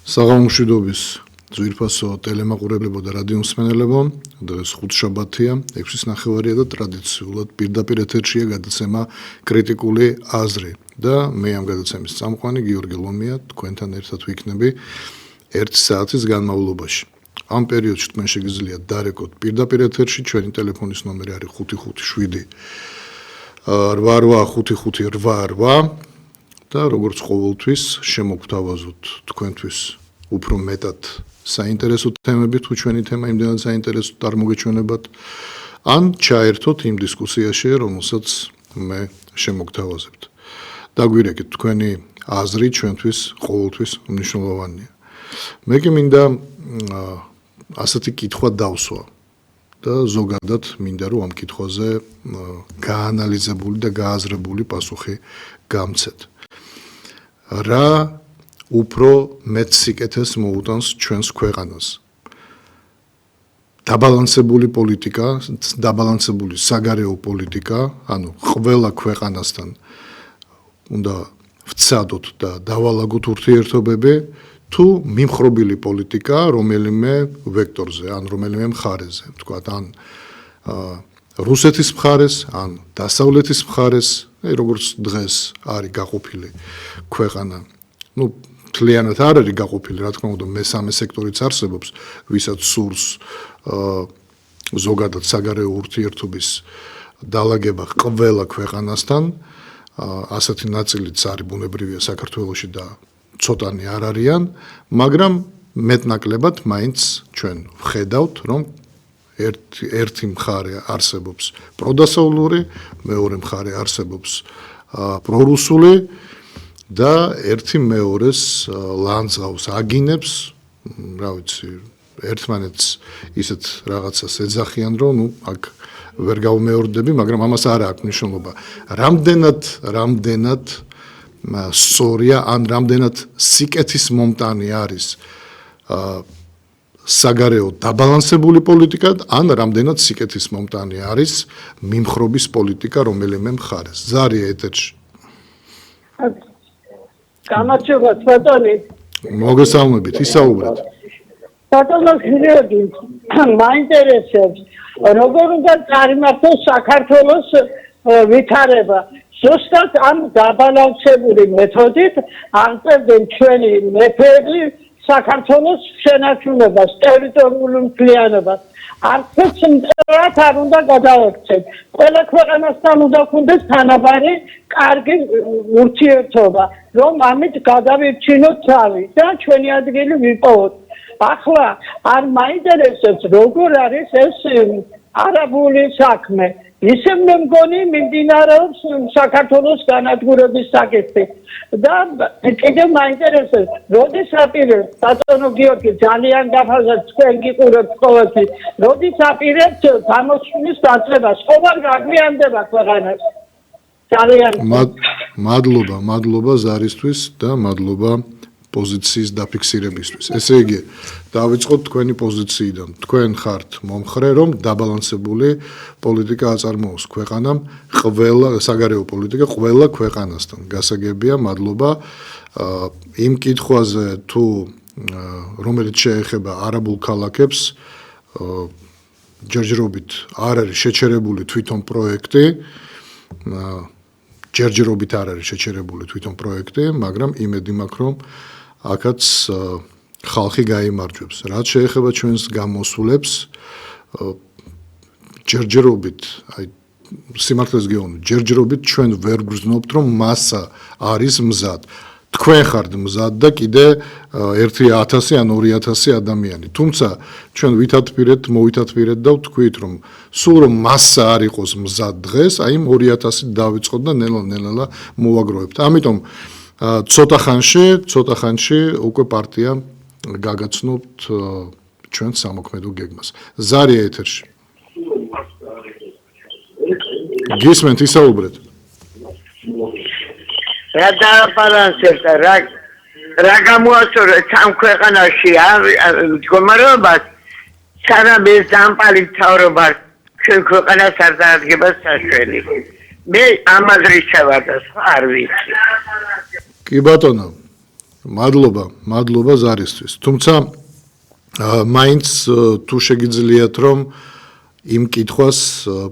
საღამომშვიდობის ძვირფასო ტელემაყურებლებო და რადიო მსმენელებო, დღეს ხუთშაბათია, 6:30 და ტრადიციულად პირდაპირ ეთერშია გადაცემა კრიტიკული აზრი და მე ამ გადაცემის წამყვანი გიორგი ლომია თქვენთან ერთად ვიქნები 1 საათის განმავლობაში. ამ პერიოდში თქვენ შეგიძლიათ დარეკოთ პირდაპირ ეთერში, ჩვენი ტელეფონის ნომერი არის 557 885588 და როგორც ყოველთვის შემოგთავაზოთ თქვენთვის უფრო მეტად საინტერესო თემები, თუ ჩვენი თემა იმდენად საინტერესოდ არ მოგეჩვენებათ, ან ჩაერთოთ იმ დისკუსიაში, რომელსაც მე შემოგთავაზებთ. დაგვირეკეთ, თქვენი აზრი ჩვენთვის ყოველთვის მნიშვნელოვანია. მე კი მინდა ასეთი კითხვა დავსვა და ზოგადად მინდა რომ ამ კითხვაზე გაანალიზებული და გააზრებული პასუხი გამცეთ. რა უფრო მეტ სიკეთეს მოუტანს ჩვენს ქვეყანას? დაბალანსებული პოლიტიკა, დაბალანსებული საგარეო პოლიტიკა, ანუ ყველა ქვეყანასთან უნდა ვცადოთ და დავალაგოთ ურთიერთობები, თუ მიმხრობილი პოლიტიკა რომელიმე ვექტორზე, ან რომელიმე მხარეზე, ვთქვათ, ან რუსეთის მხარეს, ან დასავლეთის მხარეს, როგორც დღეს არის გაყოფილი ქვეყანა. მთლიანად არ არის გაყოფილი, რა თქმა უნდა, მესამე სექტორიც არსებობს, ვისაც სურს ზოგადად საგარეო ურთიერთობის დალაგება ყველა ქვეყანასთან, ასეთი ნაწილიც არის ბუნებრივია საქართველოში და ცოტანი არ არიან, მაგრამ მეტნაკლებად მაინც ჩვენ ვხედავთ, რომ ერთი მხარე არსებობს პროდასავლური, მეორე მხარე არსებობს პრორუსული და ერთი მეორეს ლანძღავს აგინებს, რა ვიცი, ერთმანეთს ისეთ რაღაცას ეძახიან, რომ აქ ვერ გავმეორდები, მაგრამ ამას არ აქვს მნიშვნელობა. რამდენად სწორია, ან რამდენად სიკეთის მომტანი არის საგარეო დაბალანსებული პოლიტიკა, ან რამდენად სიკეთის მომტანი არის მიმხრობის პოლიტიკა რომელიმე მხარეს. ზარია ეთერში. გამარჯობა ბატონი. მოგესალმებით, ისაუბრეთ. ბატონო გიორგი, მაინტერესებს, როგორ უნდა წარმართოს საქართველოს ვითარება. ზუსტად ამ დაბალანსებული მეთოდით აღწევდნენ ჩვენი მეფეები საქართველოს შენარჩუნებას, ტერიტორიულ მთლიანობას. არც მტრად არ უნდა გადაექცეთ. ყველა ქვეყანასთან უნდა ქონდეს თანაბარი კარგი ურთიერთობა, რომ ამით გადავირჩინოთ თავი და ჩვენი ადგილი ვიპოვოთ. ახლა არ მაინტერესებს როგორ არის ეს არაბული საქმე. ისე მე მგონი მიმდინარეობს საქართველოს განადგურების საკითხი და კიდევ მაინტერესებს, როდის აპირებთ, ბატონო გიორგი, ძალიან გაფაზად თქვენ გიყურებთ ყოველთვის, როდის აპირებთ გამოსვლის დაწყებას, ყოველ გაგვიანდება ქვეყანას. ძალიან მადლობა ზარისთვის და მადლობა პოზიციის დაფიქსირებისთვის. ესე იგი, დავიწყოთ თქვენი პოზიციიდან. თქვენ ხართ მომხრე, რომ დაბალანსებული პოლიტიკა აწარმოოს ქვეყანამ, ყველა საგარეო პოლიტიკა ყველა ქვეყანასთან. გასაგებია, მადლობა. იმ კითხვაზე, თუ რომელიც შეეხება არაბულ ქალაქებს, ჯერჯერობით არ არის შეჩერებული თვითონ პროექტი, მაგრამ იმედი მაქვს, რომ აქაც ხალხი გაიმარჯვებს. რაც შეეხება ჩვენს გამოსვლებს, ჯერჯერობით, სიმართლეს გეუბნებით, ჯერჯერობით ჩვენ ვერ გრძნობთ, რომ მასა არის მზად. თქვენ ხართ მზად და კიდე 1000 ან 2000 ადამიანი. თუმცა ჩვენ მოვითათბირეთ და ვთქვით, რომ სულ რომ მასა არ იყოს მზად დღეს, აი 2000 დავიწყოთ და ნელა-ნელა მოვაგროვებთ. ამიტომ ცოტა ხანში უკვე პარტია გაგაცნობთ ჩვენ სამოქმედო გეგმას. ზარია ეთერში. გისმენთ, ისაუბრეთ. რა დაბალანსებთ, რა გამოასწორეთ ამ ქვეყანაში მდგომარეობას, სანამ ეს დამპალი მთავრობა ჩვენ ქვეყანას არ დაადგება საშველი. მე ამაზე ვარ და სხვა არ ვიცი. კი ბატონო, მადლობა ზარისთვის. თუმცა მაინც თუ შეგიძლიათ რომ იმ კითხვას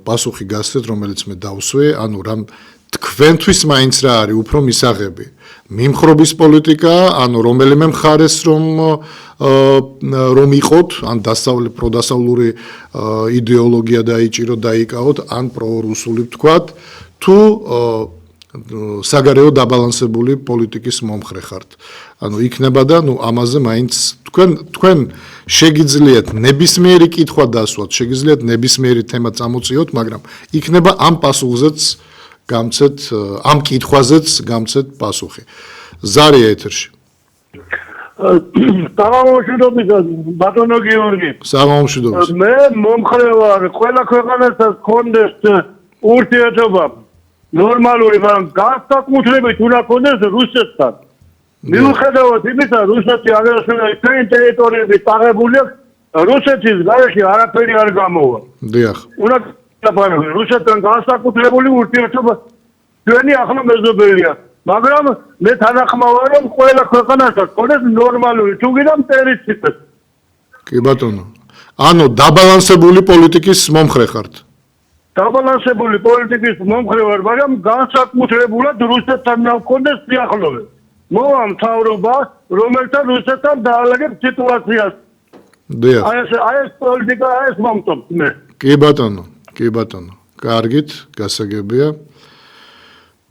პასუხი გასცეთ, რომელიც მე დავსვე, ანუ რამ თქვენთვის მაინც რა არის უფრო მისაღები? მიმხრობის პოლიტიკა, ანუ რომელიმე მხარეს რომ იყოთ, ან პროდასავლური იდეოლოგია დაიჭიროთ, დაიკავოთ, ან პრორუსული ვთქვათ, თუ საგარეო დაბალანსებული პოლიტიკის მომხრე ხართ. ანუ იქნება და ამაზე მაინც თქვენ შეგიძლიათ ნებისმიერი კითხვა დასვათ, შეგიძლიათ ნებისმიერი თემა წამოწიოთ, მაგრამ იქნება ამ პასუხზეც გამცეთ, ამ კითხვაზეც გამცეთ პასუხი. ზარია ეთერში. საღამომშვიდობისა, ბატონო გიორგი. საღამომშვიდობის. მე მომხრე ვარ, ყველა ქვეყანასაც ჰქონდეს ურთიერთობა ნორმალური, მაგრამ განსაკუთრებით უნდა ჰქონდეს რუსეთთან. მიუხედავად იმისა, რუსეთი აგრესიული ჩვენი ტერიტორიების აღებული აქვს, რუსეთის გარეშე არაფერი არ გამოვა. დიახ. უნდა გაფაროს რუსეთთან განსაკუთრებული ურთიერთობა ჩვენი ახლა მეზობელია. მაგრამ მე თანახმავარ, რომ ყველა ქვეყანასაც ჰქონდეს ნორმალური, თუ კიდევ მტერიც. კი ბატონო. ანუ დაბალანსებული პოლიტიკის მომხრე ხართ. დაბალანსებული პოლიტიკის მომხრე ვარ, მაგრამ განსაკუთრებულად რუსეთთან უნდა ჰქონდეს სიახლოვე. მოვა მთავრობა, რომელთან რუსეთთან დაალაგებს სიტუაციას. დიახ. აი ეს პოლიტიკა, აი ეს მომწონს მე. კი ბატონო. კარგით, გასაგებია.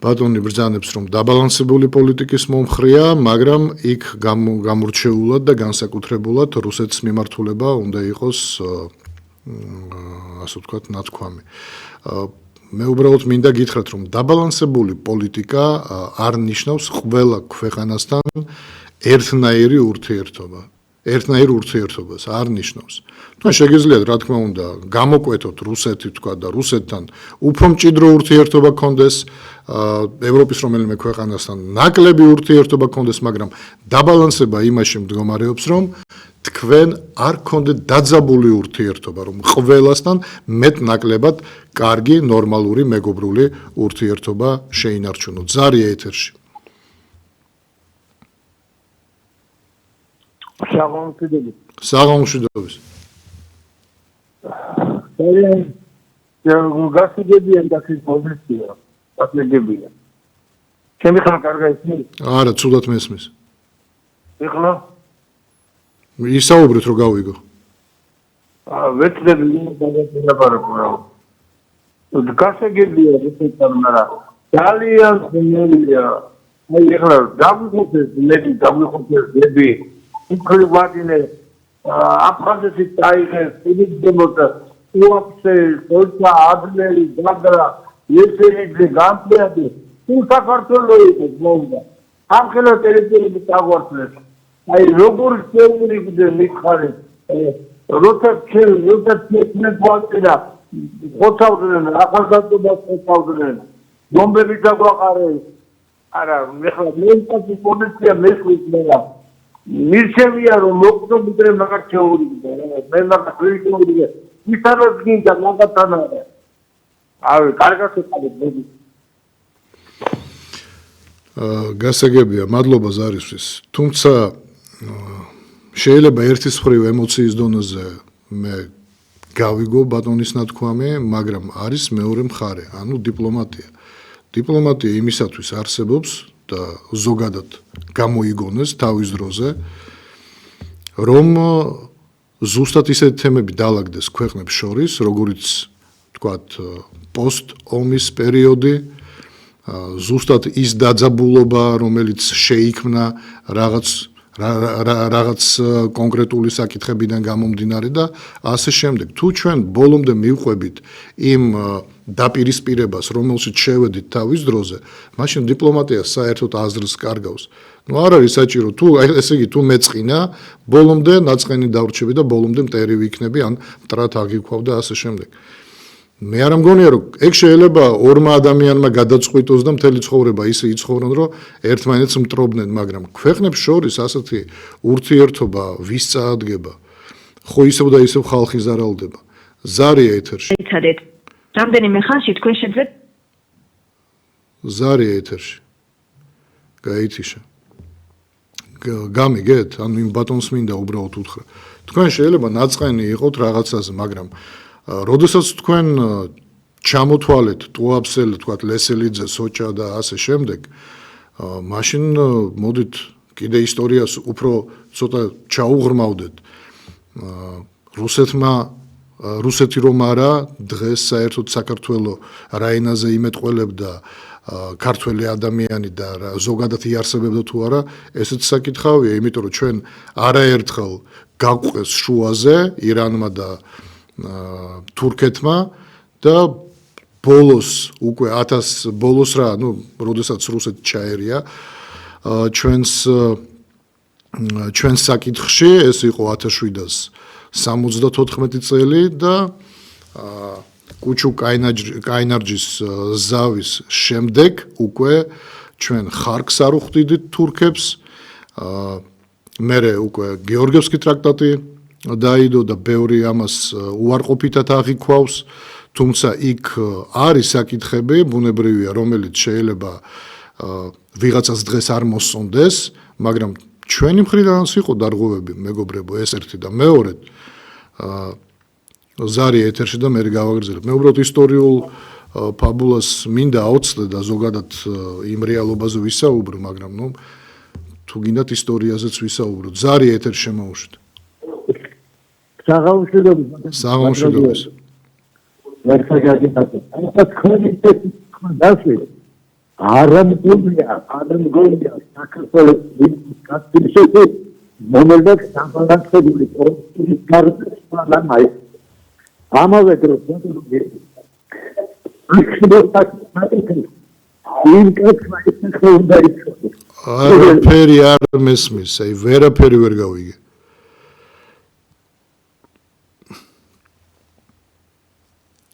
ბატონი ბრძანებს, რომ დაბალანსებული პოლიტიკის მომხრეა, მაგრამ იქ გამორჩეულად და განსაკუთრებულად რუსეთის მიმართულება უნდა იყოს, ასე ვთქვათ, ნათქვამი. მე უბრალოდ მინდა გითხრათ, რომ დაბალანსებული პოლიტიკა არ ნიშნავს ყველა ქვეყანასთან ერთნაირი ურთიერთობა. ერთნაირ ურთიერთობას არ ნიშნავს. თქვენ შეგიძლიათ, რა თქმა უნდა, გამოკვეთოთ რუსეთი თქვა და რუსეთთან უფრო მჭიდრო ურთიერთობა გქონდეს, ევროპის რომელიმე ქვეყანასთან ნაკლები ურთიერთობა გქონდეს, მაგრამ დაბალანსება იმაში მდგომარეობს, რომ თქვენ არ გქონდეთ დაძაბული ურთიერთობა, რომ ყველასთან მეტ-ნაკლებად კარგი, ნორმალური, მეგობრული ურთიერთობა შეინარჩუნოთ. ზარია ეთერში. საღამომშვიდობის. გასაგებია და ის პოზიცია. გასაგებია. ჩემი ხარ კარგა ისმის? არა, ცუდად მესმის. ეხლა? ისაუბრეთ, რომ გავიგო. ვეცდები დაგაწინებარებო. გასაგებია რუსეთთან, მაგრამ ძალიან ძნელია. აი ეხლა დაგვიხოცეს ლები. Include what in Abkhazia Tigers, Philip Demota, Uapse, Solta, Adler, Gandra, Yeseri, Gampia, two Sakartolo is Monga. Ankela territory with Awards. I Robur Kelly with the Nikhari, Rota Kill, Rota Statement was enough. 4,000, Akazato, 4,000. Bombe Vitagare, Arab, Mekha, Policia, Miss with Mela. მირჩევია რომ მოკვდრობდე მაგათ შეურიგდე მე მაგათ ვირჩეურიგე ისაროს გინდა მაგათთან არა აი კარგად ვიყავით გასაგებია მადლობა ზარისთვის თუმცა შეიძლება ერთის მხრივ ემოციის დონეზე მე გავიგო ბატონის ნათქვამი მაგრამ არის მეორე მხარე ანუ დიპლომატია იმისათვის არსებობს და ზოგადად გამოიგონეს თავის დროზე რომ ზუსტად ისეთი თემები დაალაგდეს ქვეყნებს შორის როგორიც თქვათ პოსტ-ომის პერიოდი ზუსტად ის დაძაბულობა რომელიც შეიქმნა რაღაც კონკრეტული საკითხებიდან გამომდინარე და ასე შემდეგ თუ ჩვენ ბოლომდე მივყვებით იმ დაპირისპირებას რომელშიც შევედით თავის დროზე მაშინ დიპლომატია საერთოდ აზრს კარგავს ну არ არის საჭირო თუ ესე იგი თუ მეწყინა ბოლომდე ნაწყენი დავრჩები და ბოლომდე მტერი ვიქნები ან მტრად აგიქვავ და ასე შემდეგ მე არ მგონია რომ ეგ შეიძლება ორმა ადამიანმა გადაწყვიტოს და მთელი ცხოვრება ისე იცხოვრონ რომ ერთმანეთს მტრობდნენ მაგრამ ქვეყნებს შორის ასეთი ურთიერთობა ვის წაადგება ხო ისევ და ისევ ხალხი ზარალდება ზარია ეთერში რამდენიმე ხანში თქვენ შეძლებთ ზარია ეთერში გაითიშა გამიგეთ? ანუ იმ ბატონს მინდა უბრალოდ უთხრა. თქვენ შეიძლება ნაწყენი იყოთ რაღაცაზე, მაგრამ როდესაც თქვენ ჩამოთვალეთ ტუაფსელი, თქვათ ლესელიძე, სოჭა და ასე შემდეგ, მაშინ მოდით კიდე ისტორიას უფრო ცოტა ჩაუღრმავდეთ. რუსეთი რომ არა, დღეს საერთოდ საქართველოს რაინაზე იმეტყველებდა ქართველი ადამიანი და ზოგადად იარსებებდა თუ არა, ესეც საკითხავია, იმიტომ რომ ჩვენ არაერთხელ გაგვყეს შუაზე ირანმა და თურქეთმა და ბოლოს უკვე 1000 ბოლოს რა, როდესაც რუსეთი ჩაერია ჩვენს საკითხში, ეს იყო 1774 წელი და კუჩუ კაინარჯის ზავის შემდეგ უკვე ჩვენ ხარკს არ უხდიდით თურქებს, მერე უკვე გეორგიევსკი ტრაქტატი დაიდო და ბევრი ამას უარყოფითად აღიქვავს, თუმცა იქ არის საკითხები, ბუნებრივია, რომელიც შეიძლება ვიღაცას დღეს არ მოსწონდეს, მაგრამ ჩვენი მხრიდანაც იყო დარღვევები, მეგობრებო, ეს ერთი და მეორედ ზარი ეთერში და მე გავაგრძელებ. მე უბრალოდ ისტორიულ ფაბულას მინდა აოცდე და ზოგადად იმ რეალობაზე ვისაუბრო, მაგრამ თუ გინდათ ისტორიაზეც ვისაუბრო. ზარი ეთერში შემოუშვით. საღამოშვიდობის. არამგონია საქართველოს კაცი მომელდა სამბალანსებული პოლიტიკის გარდაქმნილ ამავე დროს არაფერი არ მესმის, აი ვერაფერი ვერ გავიგე.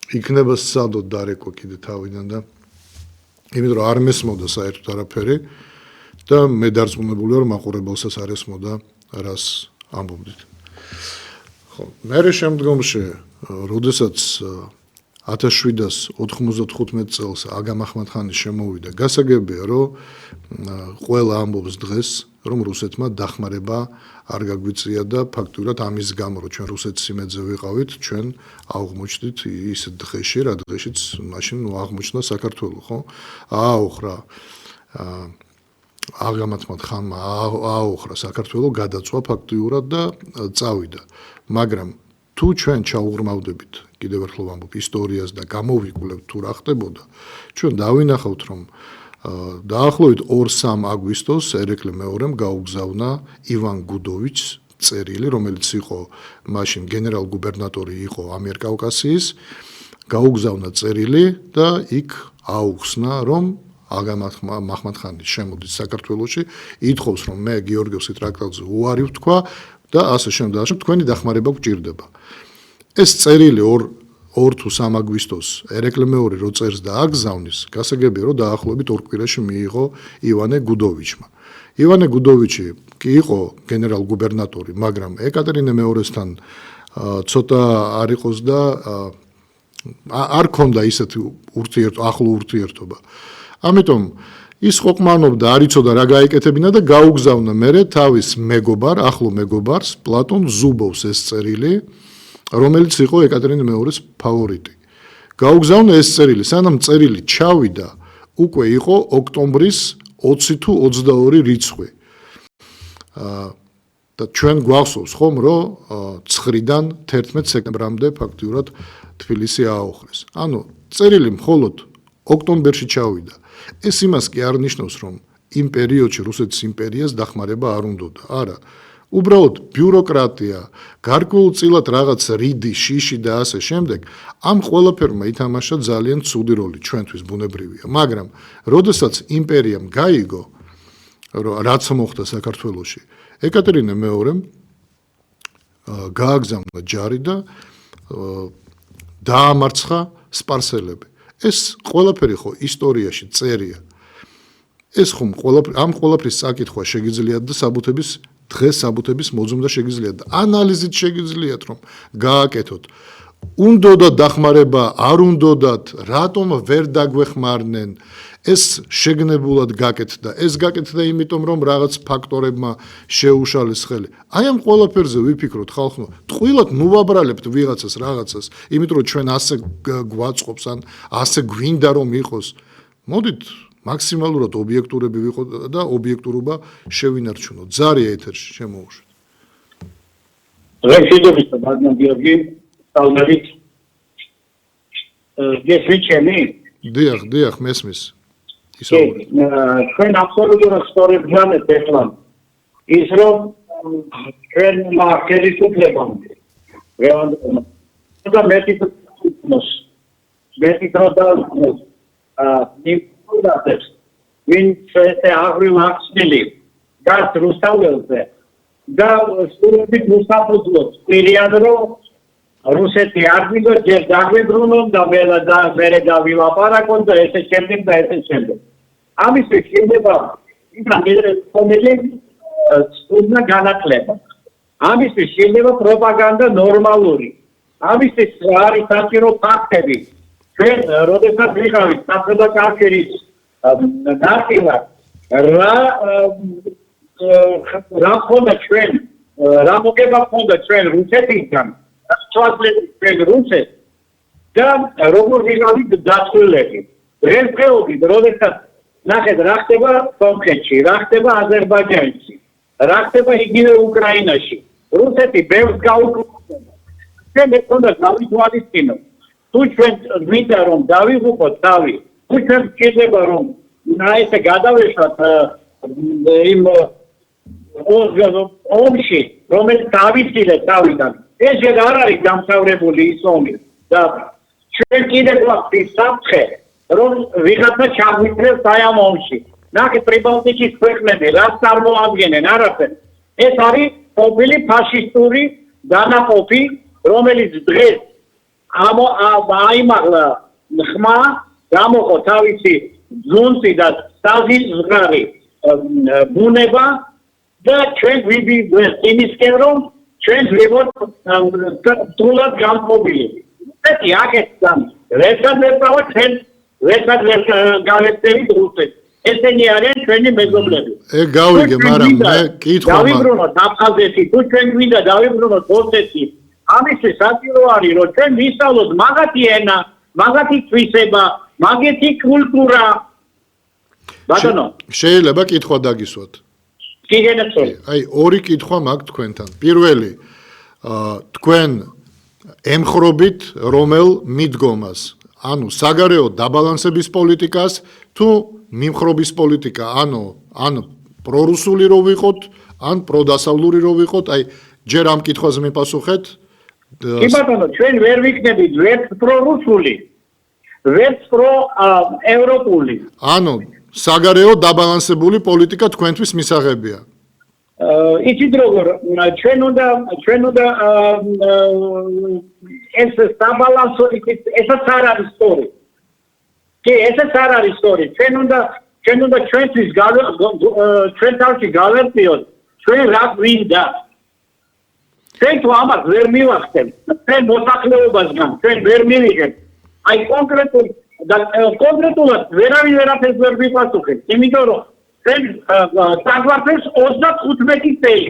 იქნება სცადოთ დარეკვა კიდე თავიდან და იმიტომ რომ არ მესმოდა საერთოდ არაფერი და მე დარწმუნებული ვარ მაყურებელსაც არ ესმოდა რას ამბობდით. ხო, მერე შემდგომში, როდესაც 1795 წელს აგამ აჰმად-ხანი შემოვიდა, გასაგებია, რომ ყველა ამბობს დღეს, რომ რუსეთმა დახმარება არ გაგვიწია და ფაქტურად ამის გამო, რომ ჩვენ რუსეთის იმედზე ვიყავით, ჩვენ აღმოჩნდით ის დღეში, რა დღეშიც მაშინ აღმოჩნდა საქართველო, ხო? ააოხრა აგამ აჰმად-ხანმა ააოხრა საქართველო, გადაწვა ფაქტიურად და წავიდა. მაგრამ თუ ჩვენ ჩაუღრმავდებით, კიდევ ერთხელ ვამბობ, ისტორიას და გამოვიკვლევთ თუ რა ხდებოდა, ჩვენ დავინახავთ, რომ დაახლოებით 2-3 აგვისტოს ერეკლე მეორემ გაუგზავნა ივან გუდოვიჩს წერილი, რომელიც იყო მაშინ გენერალ-გუბერნატორი იყო ამიერკავკასიის, გაუგზავნა წერილი და იქ აუხსნა, რომ აგამ აჰმად-ხანი შემოდის საქართველოში, ითხოვს, რომ მე გეორგიევსკის ტრაქტატზე უარი ვთქვა და ასე შემდეგ, თქვენი დახმარება გვჭირდება. ეს წერილი 2 თუ 3 აგვისტოს ერეკლე მეორე რო წერს და აგზავნის, გასაგებია, რომ დაახლოებით 2 კვირაში მიიღო ივანე გუდოვიჩმა. ივანე გუდოვიჩი კი იყო გენერალ-გუბერნატორი, მაგრამ ეკატერინე მეორესთან ცოტა არ იყოს და არ ქონდა ისეთი ახლო ურთიერთობა. ამიტომ ის ყოყმანობდა, არ იცოდა რა გაეკეთებინა და გაუგზავნა მერე თავის მეგობარ, ახლო მეგობარს, პლატონ ზუბოვს ეს წერილი, რომელიც იყო ეკატერინე მეორის ფავორიტი. გაუგზავნა ეს წერილი, სანამ წერილი ჩავიდა, უკვე იყო ოქტომბრის 20 თუ 22 რიცხვი. და ჩვენ გვახსოვს ხომ, რომ 9-დან 11 სექტემბრამდე ფაქტიურად თბილისი ააოხრეს. ანუ წერილი მხოლოდ ოქტომბერში ჩავიდა. ეს იმას კი არ ნიშნავს, რომ იმ პერიოდში რუსეთის იმპერიას დახმარება არ უნდოდა. არა. უბრალოდ ბიუროკრატია, გარკვეულწილად რაღაც რიდი, შიში და ასე შემდეგ, ამ ყველაფერმა ითამაშა ძალიან ცუდი როლი ჩვენთვის ბუნებრივია. მაგრამ, როდესაც იმპერიამ გაიგო, რაც მოხდა საქართველოში, ეკატერინე მეორემ გააგზავნა ჯარი და დაამარცხა სპარსელები. ეს ყველაფერი ხო ისტორიაში წერია. ეს ხომ ამ ყველაფრის საკითხვა შეგიძლიათ და დღეს საბუთების მოძმდა შეგიძლიათ და ანალიზით შეგიძლიათ რომ გააკეთოთ უნდოდა დახმარება, არ უნდოდათ, რატომ ვერ დაგვეხმარნენ? ეს შეგნებულად გაკეთდა. ეს გაკეთდა იმიტომ, რომ რაღაც ფაქტორებმა შეუშალეს ხელი. აი ამ ყველაფერზე ვიფიქროთ ხალხო, ტყუილად ნუვაბრალებთ ვიღაცას რაღაცას, იმიტომ რომ ჩვენ ასე გვაწყობს ან ასე გვინდა რომ იყოს. მოდით მაქსიმალურად ობიექტურები ვიყოთ და ობიექტურობა შევინარჩუნოთ. ზარია ეთერში შემოუშვით. რეგიდობის ბაგნან გიორგი სტალმერით გესვიჩენი დიახ, მესმის. ჩვენ აბსოლუტურად სწორად ვგანეთ ეხლა ის რომ ჩვენ მარკერის უფლებამდე და მეტი ნიმფუდატებს ვინც აღრილ ახსნილი გას რუსთაველზე და სტუდენტი რუსაფუძვლობს პირიან რომ რუსეთი არ მიგო ჯერ დაგვებრუნონ და მე დავილაპარაკონ და ესე შემდეგ და ესე შემდეგ. ამისთვის შეიძლება სტუდენტთა განათლება. ამისთვის შეიძლება პროპაგანდა ნორმალური. ამისთვის არის საჭირო ფაქტები. ჩვენ როდესაც ვიყავით საბჭოთა კავშირის ნაწილად რა ხონდა ჩვენ რა მოგება ხონდა ჩვენ რუსეთიდან ჩვენ რუსეთს და როგორ ვიყავით დაცულები. დღესდღეობით როდესაც ნახეთ რა ხდება სომხეთში, რა ხდება აზერბაიჯანში, რა ხდება იგივე უკრაინაში. რუსეთი ბევრს გაუკრუნება. ჩვენ უნდა გავითვალისწინოთ. თუ ჩვენ გვინდა რომ დავიღუპოთ თავი, თუ ჩვენ გვჭირდება რომ ესე გადავეშვათ იმ ომში, რომელიც დავიცილეთ თავიდან, ეს არ არის დამთავრებული ის ომი და ჩვენ კიდევ გვაქვს ის საფრთხე, რომ ვიღაცა ჩაგვიწევს აი ამ ომში. ნახეთ პრიბალტიკის ქვეყნები რას წარმოადგენენ, არაფერ. ეს არის ყოფილი ფაშისტური დანაყოფი, რომელიც დღეს აიმაღლა ხმა, გამოყო თავისი ძუნწი და საზღვარი ბუნება და ჩვენ გვიბიძგეთ იმისკენ, რომ ჩვენ ვიყოთ სრულად გამყოფილი. ესეთი აქეთთან რესადერტავა ჩვენ რესადერ გავეცდებით რუსეთს. ესენი არიან ჩვენი მეზობლები. გავიგე, მაგრამ მე კითხვა დავიბრუნოთ აფხაზეთი, თუ ჩვენ გვინდა დავიბრუნოთ ოსეთი. ამისთვის საჭირო არის რომ ჩვენ ვისწავლოთ მაგათი ენა, მაგათი თვისება, მაგათი კულტურა. ბატონო, შეიძლება კითხვა დაგისვათ. გიგენაცოლი. აი ორი კითხვა მაქვს თქვენთან. პირველი, თქვენ ემხრობით რომელ მიდგომას? ანუ საგარეო დაბალანსების პოლიტიკას თუ მიმხრობის პოლიტიკა, ანუ პრორუსული რო ვიყოთ, ან პროდასავლური რო ვიყოთ, აი ჯერ ამ კითხვაზე მიპასუხეთ. კი ბატონო, ჩვენ ვერ ვიქნებით ვერც პრორუსული, ვერც პროევროპული. ანუ საგარეო დაბალანსებული პოლიტიკა თქვენთვის მისაღებია. იცით როგორ, ჩვენ უნდა ეს საბალანსო ესაც არ არის სწორი. კი, ესაც არ არის სწორი. ჩვენ უნდა ჩვენთვის ჩვენ თავში გავერწიოთ, ჩვენ რა გვინდა. ჩვენ თუ ამას ვერ მივახცევთ, ჩვენ მოსახლეობასგან ჩვენ ვერ მივიღებთ. აი კონკრეტულად ვერავინ ვერაფერს ვერ ვიპასუხებთ, იმიტომ რომ ჩვენ საგვარელს 35 წელი.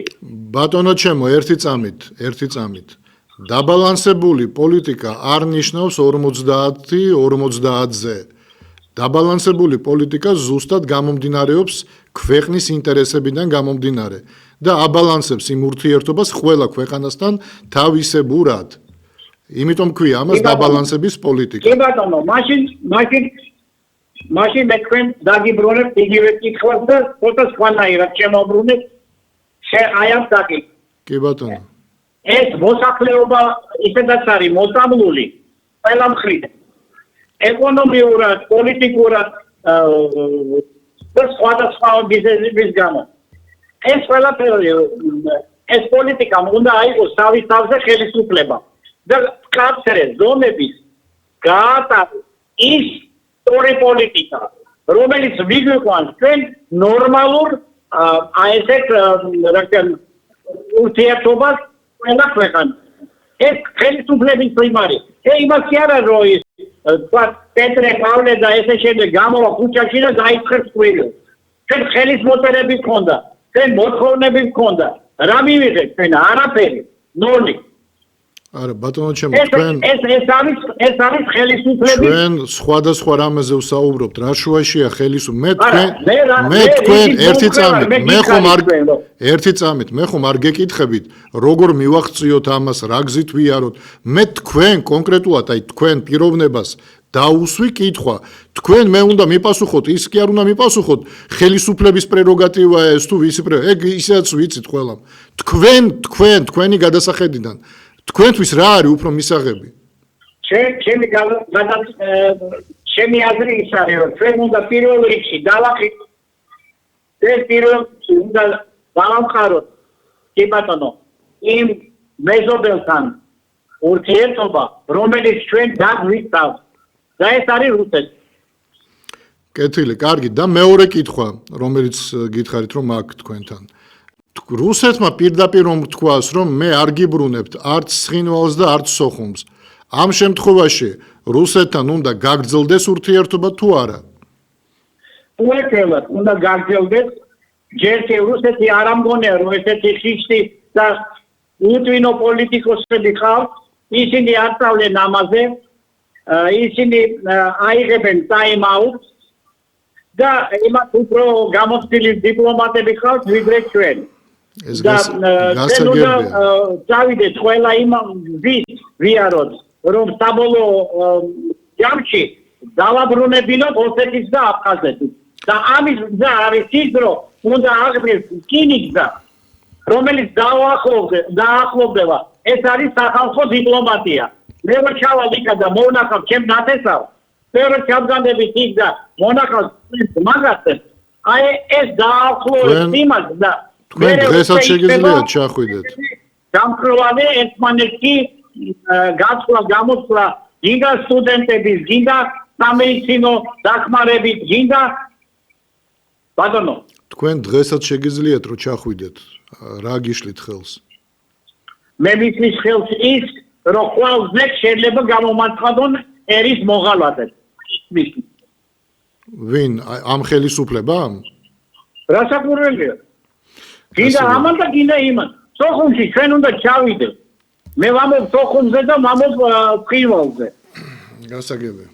ბატონო ჩემო, ერთი წამით. დაბალანსებული პოლიტიკა არ ნიშნავს 50-50-ზე. დაბალანსებული პოლიტიკა ზუსტად გამომდინარეობს ქვეყნის ინტერესებიდან გამომდინარე და აბალანსებს იმ ურთიერთობას ყველა ქვეყანასთან თავისებურად. იმიტომ ქვია ამას დაბალანსების პოლიტიკა. კი ბატონო, მაშინ მე თქვენ დაგიბრუნებთ იგივე კითხვას და ცოტა სხვანაირად შემოbrunებთ აი ამ საკითხს. კი ბატონო. ეს მოსახლეობა ისედაც არის მოწამლული ყველა მხრიდან. ეკონომიურად, პოლიტიკურად და სხვადასხვა ბიზნესების გამო. ეს ყველაფერი ეს პოლიტიკა უნდა აიღოს თავის თავზე ხელისუფლება და კაცრე ზონების გაატაროს ის სწორი პოლიტიკა, რომელიც მიგვიყვანს ჩვენ ნორმალურ აი ესეთ ურთიერთობას ყველა ქვეყანას. ეს ხელისუფლების პრიმარი. იმას კი არა რომ ის თქვა პეტრე პავლე და ესე შემდეგ გამოვა ქუჩაში და გაიცხებს კვირილს. ჩვენ ხელის მოწერები გქონდა, ჩვენ მოთხოვნები გქონდა. რა მივიღეთ ჩვენ? არაფერი, ნოლი. არა ბატონო ჩემო თქვენ ეს არის ხელისუფლების ჩვენ სხვადასხვა რამეზე ვსაუბრობთ რა შუაშია ხელისუფლება მე თქვენ ერთი წამით მე ხომ არ გეკითხებით როგორ მივახციოთ ამას რა გზით ვიაროთ მე თქვენ კონკრეტულად აი თქვენ პიროვნებას დაუსვი კითხვა თქვენ მე უნდა მიპასუხოთ ის კი არ უნდა მიპასუხოთ ხელისუფლების პრეროგატივაა ეს თუ ვისი ეგ ისეც ვიცით ყველა თქვენი გადასახედიდან თქვენთვის რა არის უფრო მისაღები? ჩემი აზრი ის არის, რომ ჩვენ უნდა პირველ რიგში დავახიდოთ ეს პირველ უნდა დავამყაროთ კი ბატონო იმ მეზობელთან ურთიერთობა, რომელიც ჩვენ დაგვიწავს და ეს არის რუსეთი. კეთილი, კარგი და მეორე კითხვა, რომელიც გითხარით რომ აქ თქვენთან რუსეთმა პირდაპირ რომ თქვას, რომ მე არ გიბრუნებთ არც ცხინვალს და არც სოხუმს. ამ შემთხვევაში რუსეთთან უნდა გაგრძელდეს ურთიერთობა თუ არა? უერთებლად უნდა გაგრძელდეს. ჯერ კი რუსეთი არ ამგონია, რომ ესეთი ხიშტი და უტვინო პოლიტიკოსები ხართ, ისინი არ სწავლენ ამაზე, ისინი აიღებენ time-out და იმათ უფრო გამოცდილი დიპლომატები ხართ, ვიდრე ჩვენ. ეს გასაგებია. დავიდეთ ყველა იმ გზით ვიაროთ, რომ საბოლოო ჯამში დავაბრუნებინოთ ოსეთის და აფხაზეთის. და ამის გზა არის ის, რომ უნდა აღდგეს რკინიგზა, რომელიც დაახლოვდება. ეს არის სახალხო დიპლომატია. მე რო ჩავალ იქ და მოვნახავ ჩემ ნათესავს, მე რო ჩავგანდებით იქ და მონახავ მაგასებს, აი ეს დაახლოებს იმას და თქვენ დღესაც შეგიძლიათ ჩახვიდეთ. დამხროვანე ერთმანეთი გაცვლა გამოსვლა გინდა სტუდენტების, გინდა სამედიცინო დახმარებით, გინდა ბატონო. თქვენ დღესაც შეგიძლიათ რომ ჩახვიდეთ. რა გიშლით ხელს? მე მისმის ხელს ის, რომ ყველაზე შეიძლება გამომაცხადონ ერის მოღალატედ. ვინ ამ ხელისუფლებამ? რა საკურველია? გინდა ამან და გინდა იმან. სოხუმში ჩვენ უნდა ჩავიდეთ. მე ვამობ სოხუმზე და ვამობ ცხინვალზე. გასაგებია.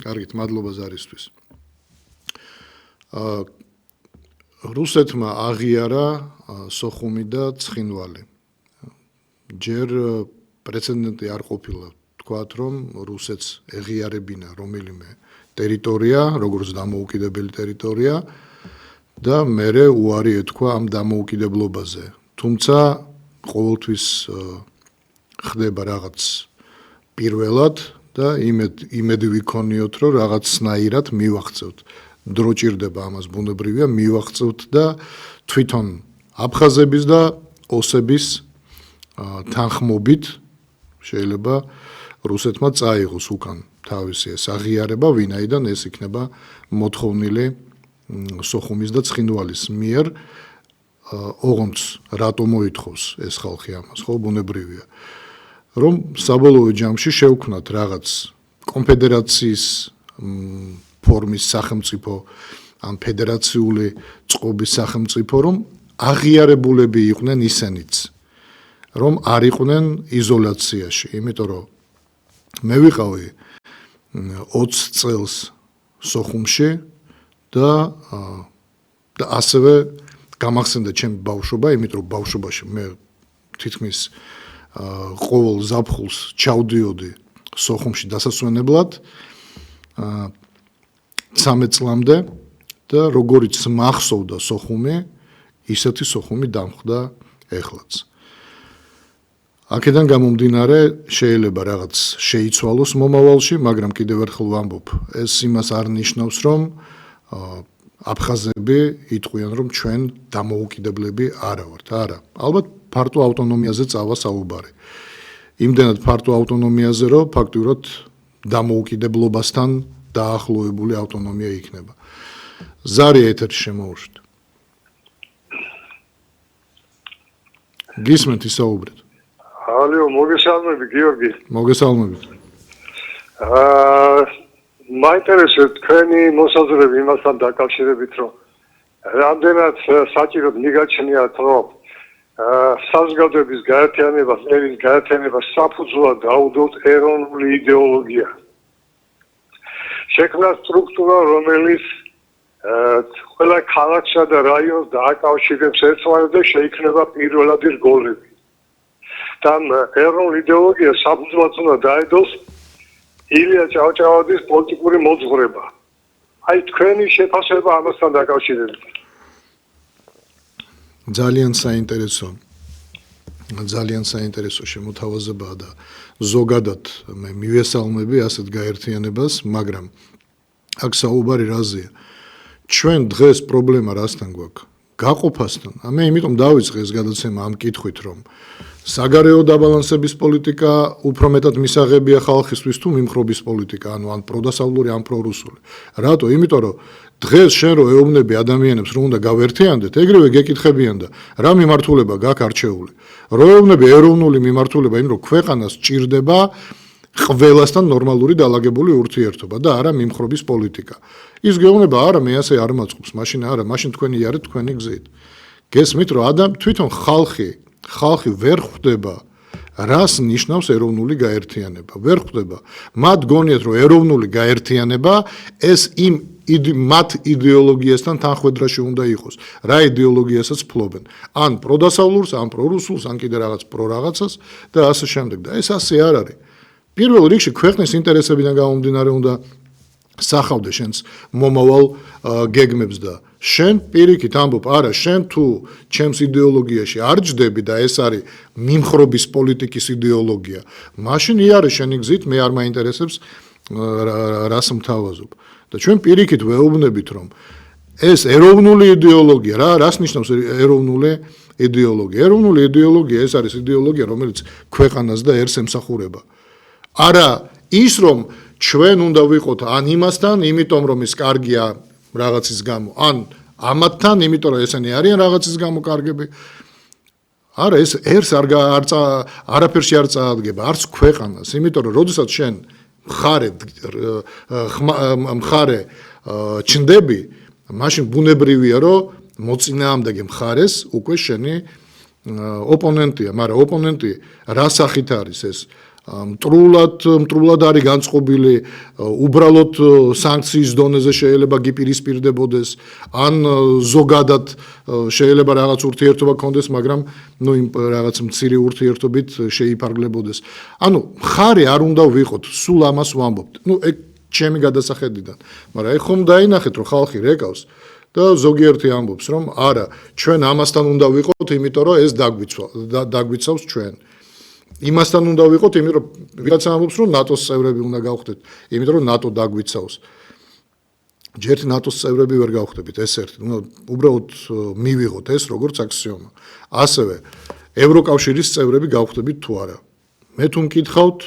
კარგით, მადლობა ზარისთვის. რუსეთმა აღიარა სოხუმი და ცხინვალი. ჯერ პრეცედენტი არ ყოფილა თქვათ რომ რუსეთს ეღიარებინა რომელიმე ტერიტორია, როგორც დამოუკიდებელი ტერიტორია და მერე უარი ეთქვა ამ დამოუკიდებლობაზე. თუმცა ყოველთვის ხდება რაღაც პირველად და იმედი ვიქონიოთ რომ რაღაცნაირად მივახცევთ. დრო ჭირდება ამას ბუნებრივია მივახცევთ და თვითონ აფხაზების და ოსების თანხმობით შეიძლება რუსეთმა წაიღოს უკან თავისი ეს აღიარება, ვინაიდან ეს იქნება მოთხოვნილი სოხუმის და ცხინვალის მიერ, ოღონდ რატო მოითხოვს ეს ხალხი ამას, ხო, ბუნებრივია. რომ საბოლოო ჯამში შევქმნათ რაღაც კონფედერაციის ფორმის სახელმწიფო, ამ ფედერაციული წყობის სახელმწიფო, რომ აღიარებულები იყვნენ ისენიც. რომ არ იყვნენ იზოლაციაში, იმიტომ რომ მე ვიყავი 20 წელს სოხუმში და ასევე გამახსენდა ჩემი ბავშვობა, იმიტომ რომ ბავშვობაში მე თითქმის ყოველ ზაფხულს ჩავდიოდი სოხუმში დასასვენებლად 13 წლამდე და როგორიც მახსოვდა სოხუმი, ისეთი სოხუმი დამხვდა ეხლაც. აქედან გამომდინარე შეიძლება რაღაც შეიცვალოს მომავალში, მაგრამ კიდევ ერთხელ ვამბობ, ეს იმას არ ნიშნავს, რომ აფხაზები იტყვიან, რომ ჩვენ დამოუკიდებლები არა ვართ. არა, ალბათ ფართო ავტონომიაზე წავა საუბარი. იმდენად ფართო ავტონომიაზე, რომ ფაქტურად დამოუკიდებლობასთან დაახლოებული ავტონომია იქნება. ზარი ეთერში შემოუშვით. გისმენთ ისაუბრეთ. ალო, მოგესალმები, გიორგი. მოგესალმებით. მაინტერესებს თქვენი მოსაზრება იმასთან დაკავშირებით, რომ რამდენად საჭიროდ მიგაჩნიათ, რომ საზოგადოების გაერთიანებას, ერის გაერთიანებას საფუძვლად დაუდოთ ეროვნული იდეოლოგია. შექმნა სტრუქტურა, რომელიც ყველა ქალაქსა და რაიონს დააკავშირებს ერთმანეთს და შეიქმნება პირველადი რგოლები. Там ეროვნული იდეოლოგია საფუძვლად უნდა დაედოს ილია ჭავჭავაძის პოლიტიკური მოძღვრება. აი თქვენი შეფასება ამასთან დაკავშირებით. ძალიან საინტერესო შემოთავაზებაა და ზოგადად მე მივესალმები ასეთ გაერთიანებას, მაგრამ აქ საუბარი რაზეა? ჩვენ დღეს პრობლემა რასთან გვაქვს? გაყოფასთან. მე იმიტომ დავიწყე ეს გადაცემა ამ კითხვით, რომ საგარეო დაბალანსების პოლიტიკა უფრო მეტად მისაღებია ხალხისთვის თუ მიმხრობის პოლიტიკა, ან პროდასავლური, ან პრორუსული. რატო? იმიტომ რომ დღეს შენ რო ეუბნები ადამიანებს რომ უნდა გავერთიანდეთ, ეგრევე გეკითხებიან და რა მიმართულება გაქვს არჩეული. რო ეუბნები ეროვნული მიმართულება, იმ რომ ქვეყანას სჭირდება ყველასთან ნორმალური დალაგებული ურთიერთობა და არა მიმხრობის პოლიტიკა. ის გეუბნება არა, მე ასე არ მაწყობს, მაშინ არა, მაშინ თქვენი იარეთ თქვენი გზით. გესმით რომ თვითონ ხალხი ვერ ხვდება რას ნიშნავს ეროვნული გაერთიანება. ვერ ხვდება. მათ გონიათ რომ ეროვნული გაერთიანება ეს მათ იდეოლოგიასთან თანხვედრაში უნდა იყოს. რა იდეოლოგიასაც ფლობენ. ან პროდასავლურს, ან პრორუსულს, ან კიდე რაღაც პრორაღაცას და ასე შემდეგ. და ეს ასე არ არის. პირველ რიგში ქვეყნის ინტერესებიდან გამომდინარე უნდა სახავდე შენს მომავალ გეგმებს და შენ პირიქით ამბობ, არა, შენ თუ ჩემს იდეოლოგიაში არ ჯდები და ეს არის მიმხრობის პოლიტიკის იდეოლოგია, მაშინ იარე შენი გზით, მე არ მაინტერესებს რას მთავაზობ. და ჩვენ პირიქით ვეუბნებით, რომ ეს ეროვნული იდეოლოგია, რას ნიშნავს ეროვნული იდეოლოგია? ეროვნული იდეოლოგია ეს არის იდეოლოგია, რომელიც ქვეყანას და ერს ემსახურება. არა ის, რომ ჩვენ უნდა ვიყოთ ან იმასთან, იმიტომ რომ ეს კარგია რაღაცის გამო, ან ამათთან, იმიტომ რომ ესენი არიან რაღაცის გამო კარგები. არა, ეს ერს არაფერში არ წაადგება, არც ქვეყანას, იმიტომ რომ როდესაც შენ მხარე ჩნდები, მაშინ ბუნებრივია, რომ მოწინააღმდეგე მხარეს უკვე შენი ოპონენტია, მაგრამ ოპონენტი რა სახით არის ეს? მტრულად არის განწყობილი, უბრალოდ სანქციის დონეზე შეიძლება გიპირისპირდებოდეს, ან ზოგადად შეიძლება რაღაც ურთიერთობა გქონდეს, მაგრამ იმ რაღაც მცირე ურთიერთობით შეიფარგლებოდეს. ანუ მხარე არ უნდა ვიყოთ, სულ ამას ვამბობთ. ეგ ჩემი გადასახედიდან. მაგრამ ეხ ხომ დაინახეთ, რომ ხალხი რეკავს და ზოგიერთი ამბობს, რომ არა, ჩვენ ამასთან უნდა ვიყოთ, იმიტომ რომ ეს დაგვიცავს ჩვენ. იმასთან უნდა ვიყოთ, იმიტომ რომ ვიღაცა ამბობს, რომ ნატოს წევრები უნდა გავხდეთ, იმიტომ რომ ნატო დაგვიცავს. ჯერ ნატოს წევრები ვერ გავხდებით, ეს ერთი. უბრალოდ მივიღოთ ეს როგორც აქსიომა. ასევე ევროკავშირის წევრები გავხდებით თუ არა. მე თუ მკითხავთ,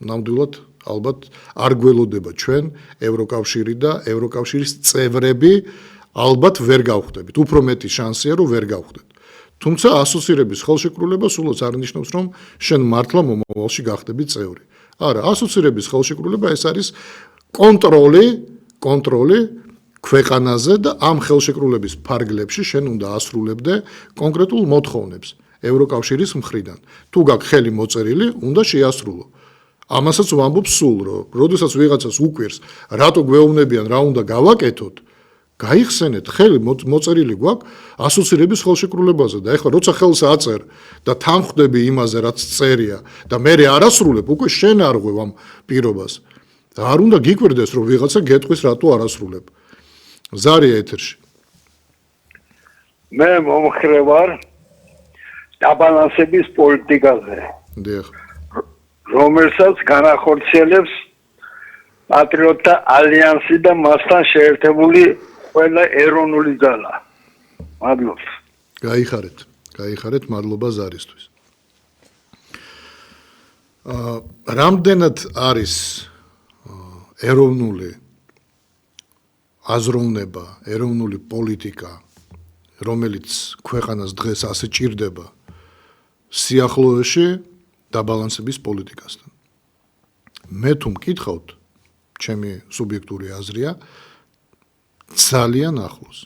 ნამდვილად ალბათ არ გველოდება ჩვენ ევროკავშირი და ევროკავშირის წევრები ალბათ ვერ გავხდებით. უფრო მეტი შანსია, რომ ვერ გავხდეთ. თუმცა ასოცირების ხელშეკრულება სულაც არ ნიშნავს, რომ შენ მართლა მომავალში გახდები წევრი. არა, ასოცირების ხელშეკრულება ეს არის კონტროლი ქვეყანაზე და ამ ხელშეკრულების ფარგლებში შენ უნდა ასრულებდე კონკრეტულ მოთხოვნებს ევროკავშირის მხრიდან. თუ გაქვს ხელი მოწერილი, უნდა შეასრულო. ამასაც ვამბობ სულ, რომ როდესაც ვიღაცას უკვირს, რატო გვეუბნებიან, რა უნდა გავაკეთოთ, გაიხსენეთ, ხელი მოწერილი გვაქვს ასოცირების ხელშეკრულებაზე და ეხლა როცა ხელს აწერ და თანხმდები იმაზე, რაც წერია და მე არასრულებ, უკვე შენ არ ღვევ ამ პირობას. არ უნდა გიკვირდეს, რომ ვიღაცა გეტყვის, რატო არასრულებ. ზარია ეთერში. მე მომხრე ვარ დაბალანსების პოლიტიკაზე. დიახ. რომელსაც განახორციელებს პატრიოტთა ალიანსი და მასთან შეერთებული ყველა ეროვნული ძალა. მადლობა. გაიხარეთ, მადლობა ზარისთვის. რამდენად არის ეროვნული აზროვნება, ეროვნული პოლიტიკა, რომელიც ქვეყანას დღეს ასე ჭირდება სიახლოვეში, დაბალანსების პოლიტიკასთან. მე თუ მკითხავთ, ჩემი სუბიექტური აზრია, ძალიან ახლოს.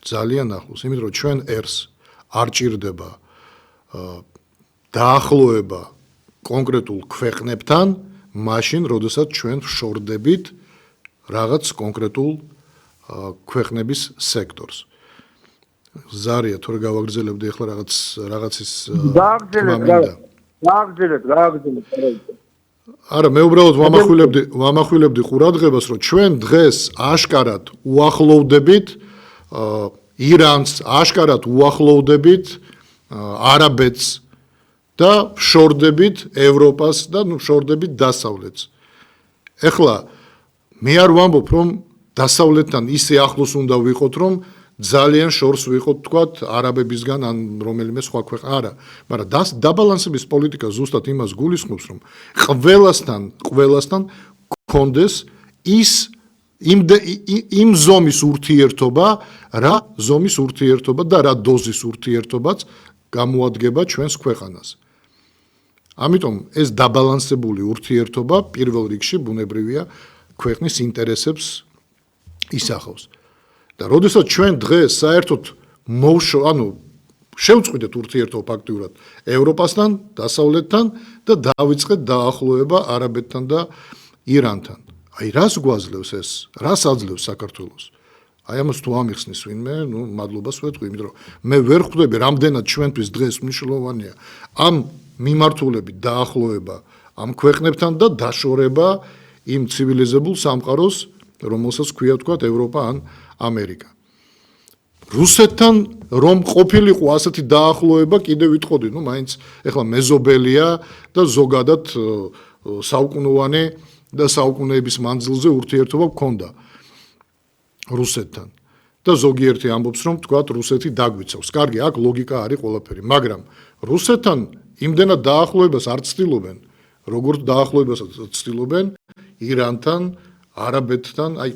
ძალიან ახლოს, იმიტომ რომ ჩვენ ერს არ ჭირდება დაახლოება კონკრეტულ ქვეყნებთან, მაშინ, როდესაც ჩვენ ვშორდებით რაღაც კონკრეტულ ქვეყნების სექტორს. ზარია თუ გავაგრძელებდი ახლა რაღაცის გააგრძელეთ. არა, მე უბრალოდ ვამახვილებდი ყურადღებას, რომ ჩვენ დღეს აშკარად უახლოვდებით ირანს, აშკარად უახლოვდებით არაბეთს და ვშორდებით ევროპას და ვშორდებით დასავლეთს. ეხლა მე არ ვამბობ, რომ დასავლეთთან ისე ახლოს უნდა ვიყოთ, რომ ძალიან შორს ვიყოთ, თქვათ, არაბებისგან ან რომელიმე სხვა ქვეყნა. არა, მაგრამ დაბალანსების პოლიტიკა ზუსტად იმას გულისხმობს, რომ ყველასთან გქონდეს იმ ზომის ურთიერთობა, რა ზომის ურთიერთობა და რა დოზის ურთიერთობაც გამოადგება ჩვენს ქვეყანას. ამიტომ ეს დაბალანსებული ურთიერთობა პირველ რიგში ბუნებრივია ქვეყნის ინტერესებს ისახავს. და როდესაც ჩვენ დღეს საერთოდ შევწყვიტეთ ურთიერთობა ფაქტიურად ევროპასთან, დასავლეთთან და დავიწყეთ დაახლოება არაბეთთან და ირანთან. აი რას გვაძლევს ეს? რას აძლევს საქართველოს? აი ამას თუ ამიხსნის ვინმე, მადლობას ვეთქვი, იმიტომ რომ მე ვერ ხვდები, რამდენად ჩვენთვის დღეს მნიშვნელოვანია ამ მიმართულებით დაახლოება ამ ქვეყნებთან და დაშორება იმ ცივილიზებულ სამყაროს, რომელსაც ქვია თქვათ ევროპა ან ამერიკა. რუსეთთან რომ ყოფილიყო ასეთი დაახლოება, კიდე ვიტყოდი, მაინც ეხლა მეზობელია და ზოგადად საუკუნოვანი და საუკუნეების მანძილზე ურთიერთობა გქონდა რუსეთთან. და ზოგიერთი ამბობს, რომ თქვათ რუსეთი დაგვიცავს. კარგი, აქ ლოგიკა არის ყველაფერი, მაგრამ რუსეთთან იმდენად დაახლოებას არ ცდილობენ, როგორც დაახლოებას ცდილობენ ირანთან, არაბეთთან, აი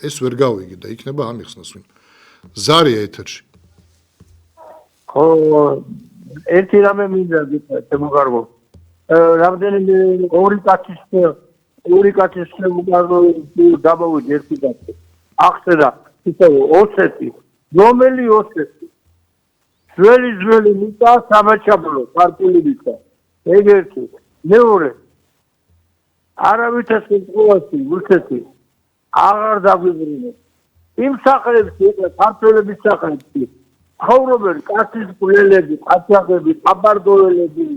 ეს ვერ გავიგე და იქნება ამიხსნას ვინ. ზარია ეთერში. ხო, ერთი რამე მინდა გითხრათ, შემოგარგო. რამდენიმე ორი კაცის შემოგარგო დამოვიდი ერთი კაცი. ახსენა, ისევ ოსეთი, რომელი ოსეთი? ძველი მიწა სამაჩაბლო, ქართული მიწა. ეგ ერთი. მეორე არავითარ შემთხვევაში რუსეთი აღარ დაგვიბრუნებს. იმ სახლებში, ქართველების სახლებში, ცხოვრობენ კაცის გულელები, ყაჩაღები, ყაბარდოელები,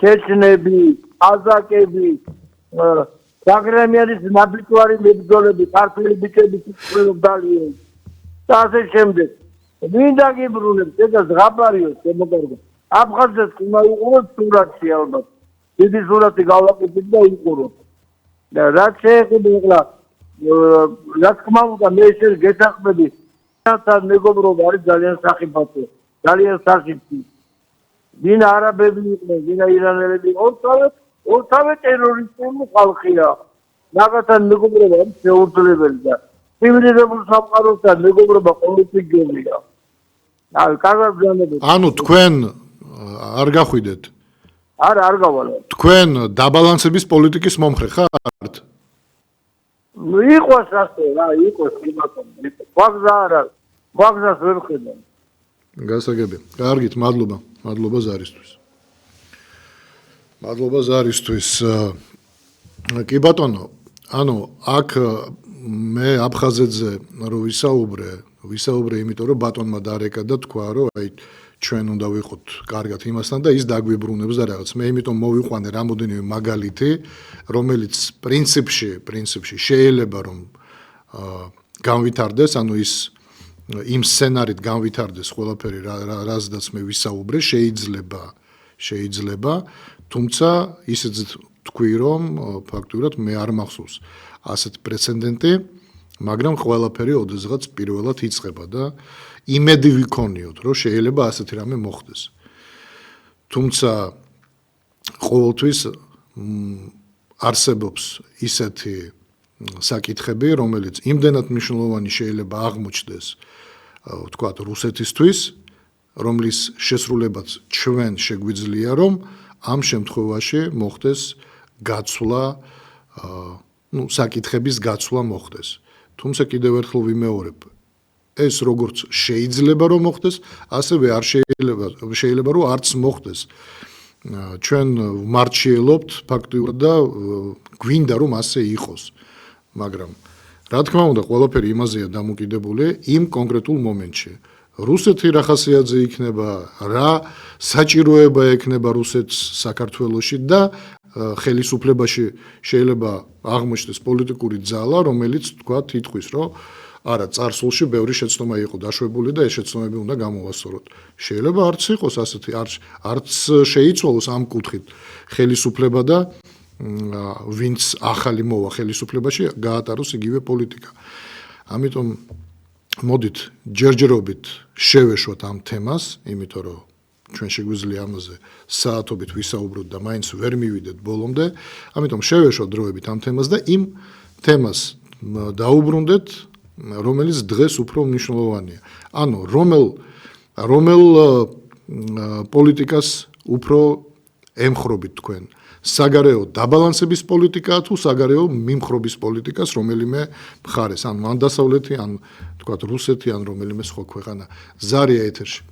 ჩეჩნები, ყაზაკები, საგრამიანის ნაბიჯვარი მებრძოლები, ქართველი ბიჭები სიკვდილობდალიენ და ასე შემდეგ. ვინ დაგიბრუნებს? ეგა ზღაპარიო შემოგარგო. აფხაზეთს უნდა უყუროთ სურათი ალბათ. დიდი სურათი გავაკეთეთ და უყუროთ. და რაც შეეხება რა თქმა უნდა მე შენ გეთახმები თან მეგობრობა არის ძალიან სახიფათო ძალიან სახიფათო ვინ არაბები იყვნენ ვინ ირანელები ორთავე ტერორისტული ხალხია რაღაცა მეგობრობა არის შეუძლებელი და ცივილიზებულ სამყაროსთან მეგობრობა ყოველთვის აი კარგად განებეთ ანუ თქვენ არ გახვიდეთ არა არ გავალ თქვენ დაბალანსების პოლიტიკის მომხრე ხართ იყოს ასე რა იყოს იმათი ვაგზა არა ვაგზას ვერ ხედავ გასაგებია კარგით მადლობა ზარისთვის კი ბატონო ანუ აქ მე აფხაზეთზე რო ვისაუბრე იმიტომ რომ ბატონმა დარეკა და თქვა რომ აი ჩვენ უნდა ვიყოთ კარგად იმასთან და ის დაგვიბრუნებს და რაღაც მე იმიტომ მოვიყვანე რამოდენიმე მაგალითი რომელიც პრინციპში შეიძლება რომ განვითარდეს ანუ ის იმ სცენარით განვითარდეს ყველაფერი რაზედაც მე ვისაუბრე შეიძლება თუმცა ისიც თქვი რომ ფაქტურად მე არ მახსოვს ასეთ პრეცედენტი მაგრამ ყველაფერი ოდესღაც პირველად იწყება და იმედი ვიქონიოთ რომ შეიძლება ასეთი რამე მოხდეს თუმცა ყოველთვის არსებობს ისეთი საკითხები რომელიც იმდენად მნიშვნელოვანი შეიძლება აღმოჩნდეს ვთქვათ რუსეთისთვის რომლის შესრულებაც ჩვენ შეგვიძლია რომ ამ შემთხვევაში მოხდეს გაცვლა, საკითხების გაცვლა მოხდეს. თუმცა კიდევ ერთხელ ვიმეორებ, ეს როგორც შეიძლება რომ მოხდეს, ასევე არ შეიძლება რომ არც მოხდეს. ჩვენ ვმარჩიელობთ ფაქტიურად და გვინდა რომ ასე იყოს. მაგრამ რა თქმა უნდა, ყველაფერი იმაზეა დამოკიდებული იმ კონკრეტულ მომენტში. რუსეთი რა ხასიათზე იქნება, რა საჭიროება ექნება რუსეთს საქართველოში და ხელისუფლებაში შეიძლება აღმოჩნდეს პოლიტიკური ძალა, რომელიც თქვა თითქოს, რომ არა, წარსულში ბევრი შეცდომა იყო დაშვებული და ეს შეცდომები უნდა გამოვასწოროთ. შეიძლება არც იყოს ასეთი, არც შეიცვალოს ამ კუთხით ხელისუფლება და ვინც ახალი მოვა ხელისუფლებაში, გაატაროს იგივე პოლიტიკა. ამიტომ მოდით ჯერჯერობით შევეშვათ ამ თემას, იმიტომ რომ ჩვენ შეგვიძლია ამაზე საათობით ვისაუბროთ და მაინც ვერ მივიდეთ ბოლომდე. ამიტომ შევეშვათ დროებით ამ თემას და იმ თემას დაუბრუნდეთ, რომელიც დღეს უფრო მნიშვნელოვანია. ანუ რომელ პოლიტიკას უფრო ემხრობით თქვენ? საგარეო დაბალანსების პოლიტიკა თუ საგარეო მიმხრობის პოლიტიკას რომელიმე მხარეს, ან დასავლეთი, ან თქვათ რუსეთი, ან რომელიმე სხვა ქვეყანა. ზარია ეთერში.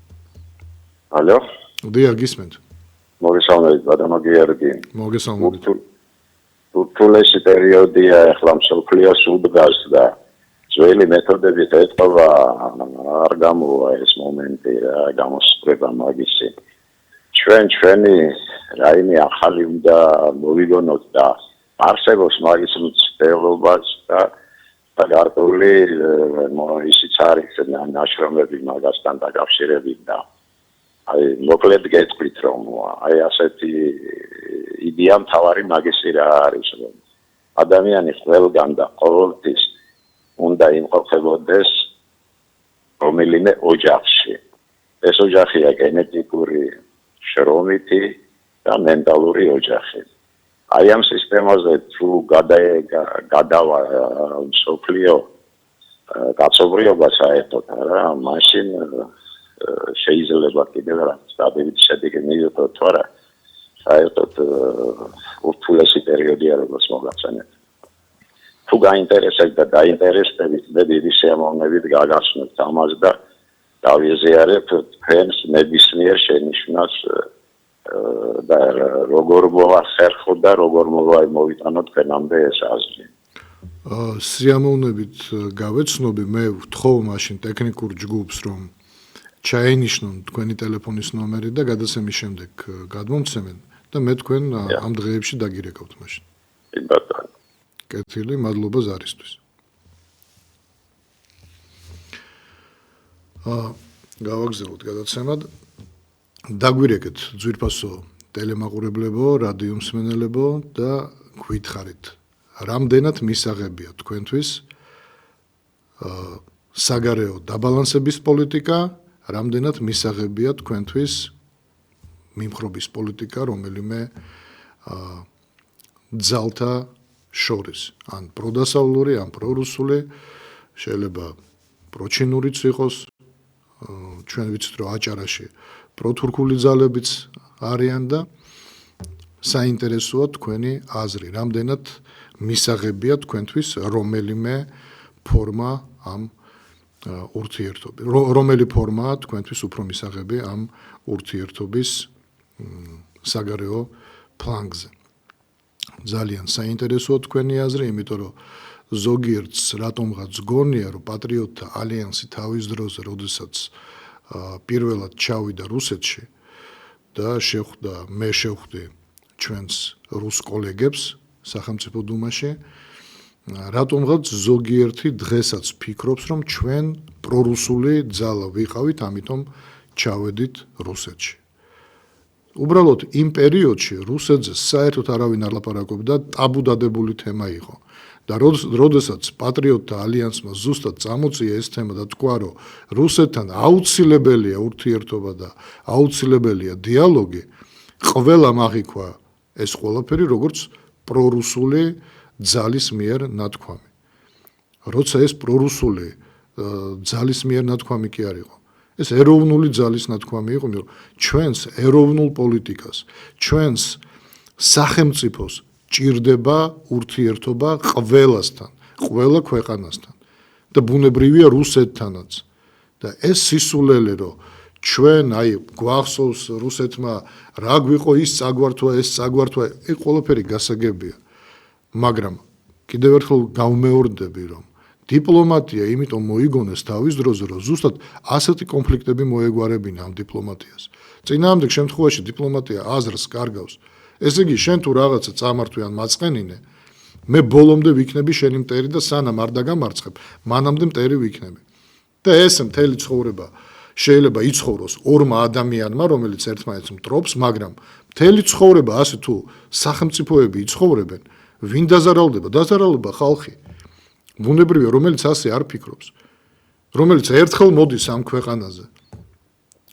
ალო? დიახ, გისმენთ. მოგესალმებით, ბატონო გიორგი. მოგესალმებით. ურთულესი პერიოდია ახლა მსოფლიოს უდგას და ძველი მეთოდებით ეთყობა არ გამოვა ეს მომენტი რა გამოსწრება მაგისი. ჩვენი რაიმე ახალი უნდა მოვიგონოთ და არსებობს მაგის მცდელობას და გარკვეული ისიც არის ნაშრომები მაგასთან დაკავშირებით და აი მოკლედ გეტყვით რომ აი ასეთი იდეა მთავარი მაგისი რა არის რომ ადამიანი ყველგან და ყოველთვის უნდა იმყოფებოდეს რომელიმე ოჯახში. ეს ოჯახია გენეტიკური შრომითი და მენტალური ოჯახი. აი ამ სისტემაზე თუ გადავა მსოფლიო კაცობრიობა საერთოდ რა მაშინ შეიძლება კიდევ რა სტაბილური შედეგი მივიღოთ თუ არა საერთოდ ურთულესი პერიოდია როგორც მოგახსენეთ. თუ გაინტერესებთ და დაინტერესდებით მე დიდი სიამოვნებით გაგაცნობთ ამას და დავიზიარებ თქვენს ნებისმიერ შენიშვნას და როგორ მოახერხო და როგორ მოვიტანო თქვენამდე ეს აზრი. სიამოვნებით გავეცნობი, მე ვთხოვ მაშინ ტექნიკურ ჯგუფს რომ ჩაენიშნონ თქვენი ტელეფონის ნომერი და გადაცემის შემდეგ გადმომცემენ და მე თქვენ ამ დღეებში დაგირეკავთ მაშინ. ბატონო. კეთილი, მადლობა ზარისთვის. გავაგზავნოთ გადაცემად. დაგვირეკეთ ძვირფასო ტელემაყურებლებო, რადიო მსმენელებო და გვითხარით, რამდენად მისაღებია თქვენთვის საგარეო დაბალანსების პოლიტიკა, რამდენად მისაღებია თქვენთვის მიმხრობის პოლიტიკა, რომელიმე ძალთა შორის, ან პროდასავლური, ან პრორუსული, შეიძლება პროჩინურიც იყოს, ჩვენ ვიცით რომ აჭარაში პროთურქული ძალებიც არიან და საინტერესოა თქვენი აზრი, რამდენად მისაღებია თქვენთვის რომელიმე ფორმა ამ ურთიერთობის, რომელი ფორმაა თქვენთვის უფრო მისაღები ამ ურთიერთობის საგარეო ფლანგზე. ძალიან საინტერესოა თქვენი აზრი, იმიტომ რომ ზოგიერთს რატომღაც გონია, რომ პატრიოტთა ალიანსი თავის დროზე, როდესაც პირველად ჩავიდა რუსეთში და მე შევხვდი ჩვენს რუს კოლეგებს სახელმწიფო დუმაში, რატომღაც ზოგიერთი დღესაც ფიქრობს, რომ ჩვენ პრორუსული ძალა ვიყავით, ამიტომ ჩავედით რუსეთში. უბრალოდ იმ პერიოდში რუსეთზე საერთოდ არავინ არ ლაპარაკობდა, ტაბუ დადებული თემა იყო. და როდესაც პატრიოტთა ალიანსმა ზუსტად წამოწია ეს თემა და თქვა, რომ რუსეთთან აუცილებელია ურთიერთობა და აუცილებელია დიალოგი, ყველამ აღიქვა ეს ყველაფერი როგორც პრორუსული ძალის მიერ ნათქვამი. როცა ეს პრორუსული ძალის მიერ ნათქვამი კი არ იყო, ეს ეროვნული ძალის ნათქვამი იყო, რომ ჩვენს ეროვნულ პოლიტიკას, ჩვენს სახელმწიფოს ჭირდება ურთიერთობა ყველასთან, ყველა ქვეყანასთან და ბუნებრივია რუსეთთანაც. და ეს სისულელე, რომ ჩვენ გვახსოვს რუსეთმა რა გვიყო ის წაგვართვა, ეს წაგვართვა, ეს ყველაფერი გასაგებია. მაგრამ კიდევ ერთხელ გავმეორდები, რომ დიპლომატია იმიტომ მოიგონეს თავის დროზე, რომ ზუსტად ასეთი კონფლიქტები მოეგვარებინა ამ დიპლომატიას. წინააღმდეგ შემთხვევაში დიპლომატია აზრს კარგავს. ესე იგი, შენ თუ რაღაცა წამართვიან მაწყენინე, მე ბოლომდე ვიქნები შენი მტერი და სანამ არ დაგამარცხებ, მანამდე მტერი ვიქნები. და ეს მთელი ცხოვრება შეიძლება იცხოვროს ორმა ადამიანმა, რომელიც ერთმანეთს მტრობს, მაგრამ მთელი ცხოვრება ასე თუ სახელმწიფოები იცხოვრებენ, ვინ დაზარალდება? დაზარალდება ხალხი. ბუნებრივია, რომელიც ასე არ ფიქრობს, რომელიც ერთხელ მოდის ამ ქვეყანაზე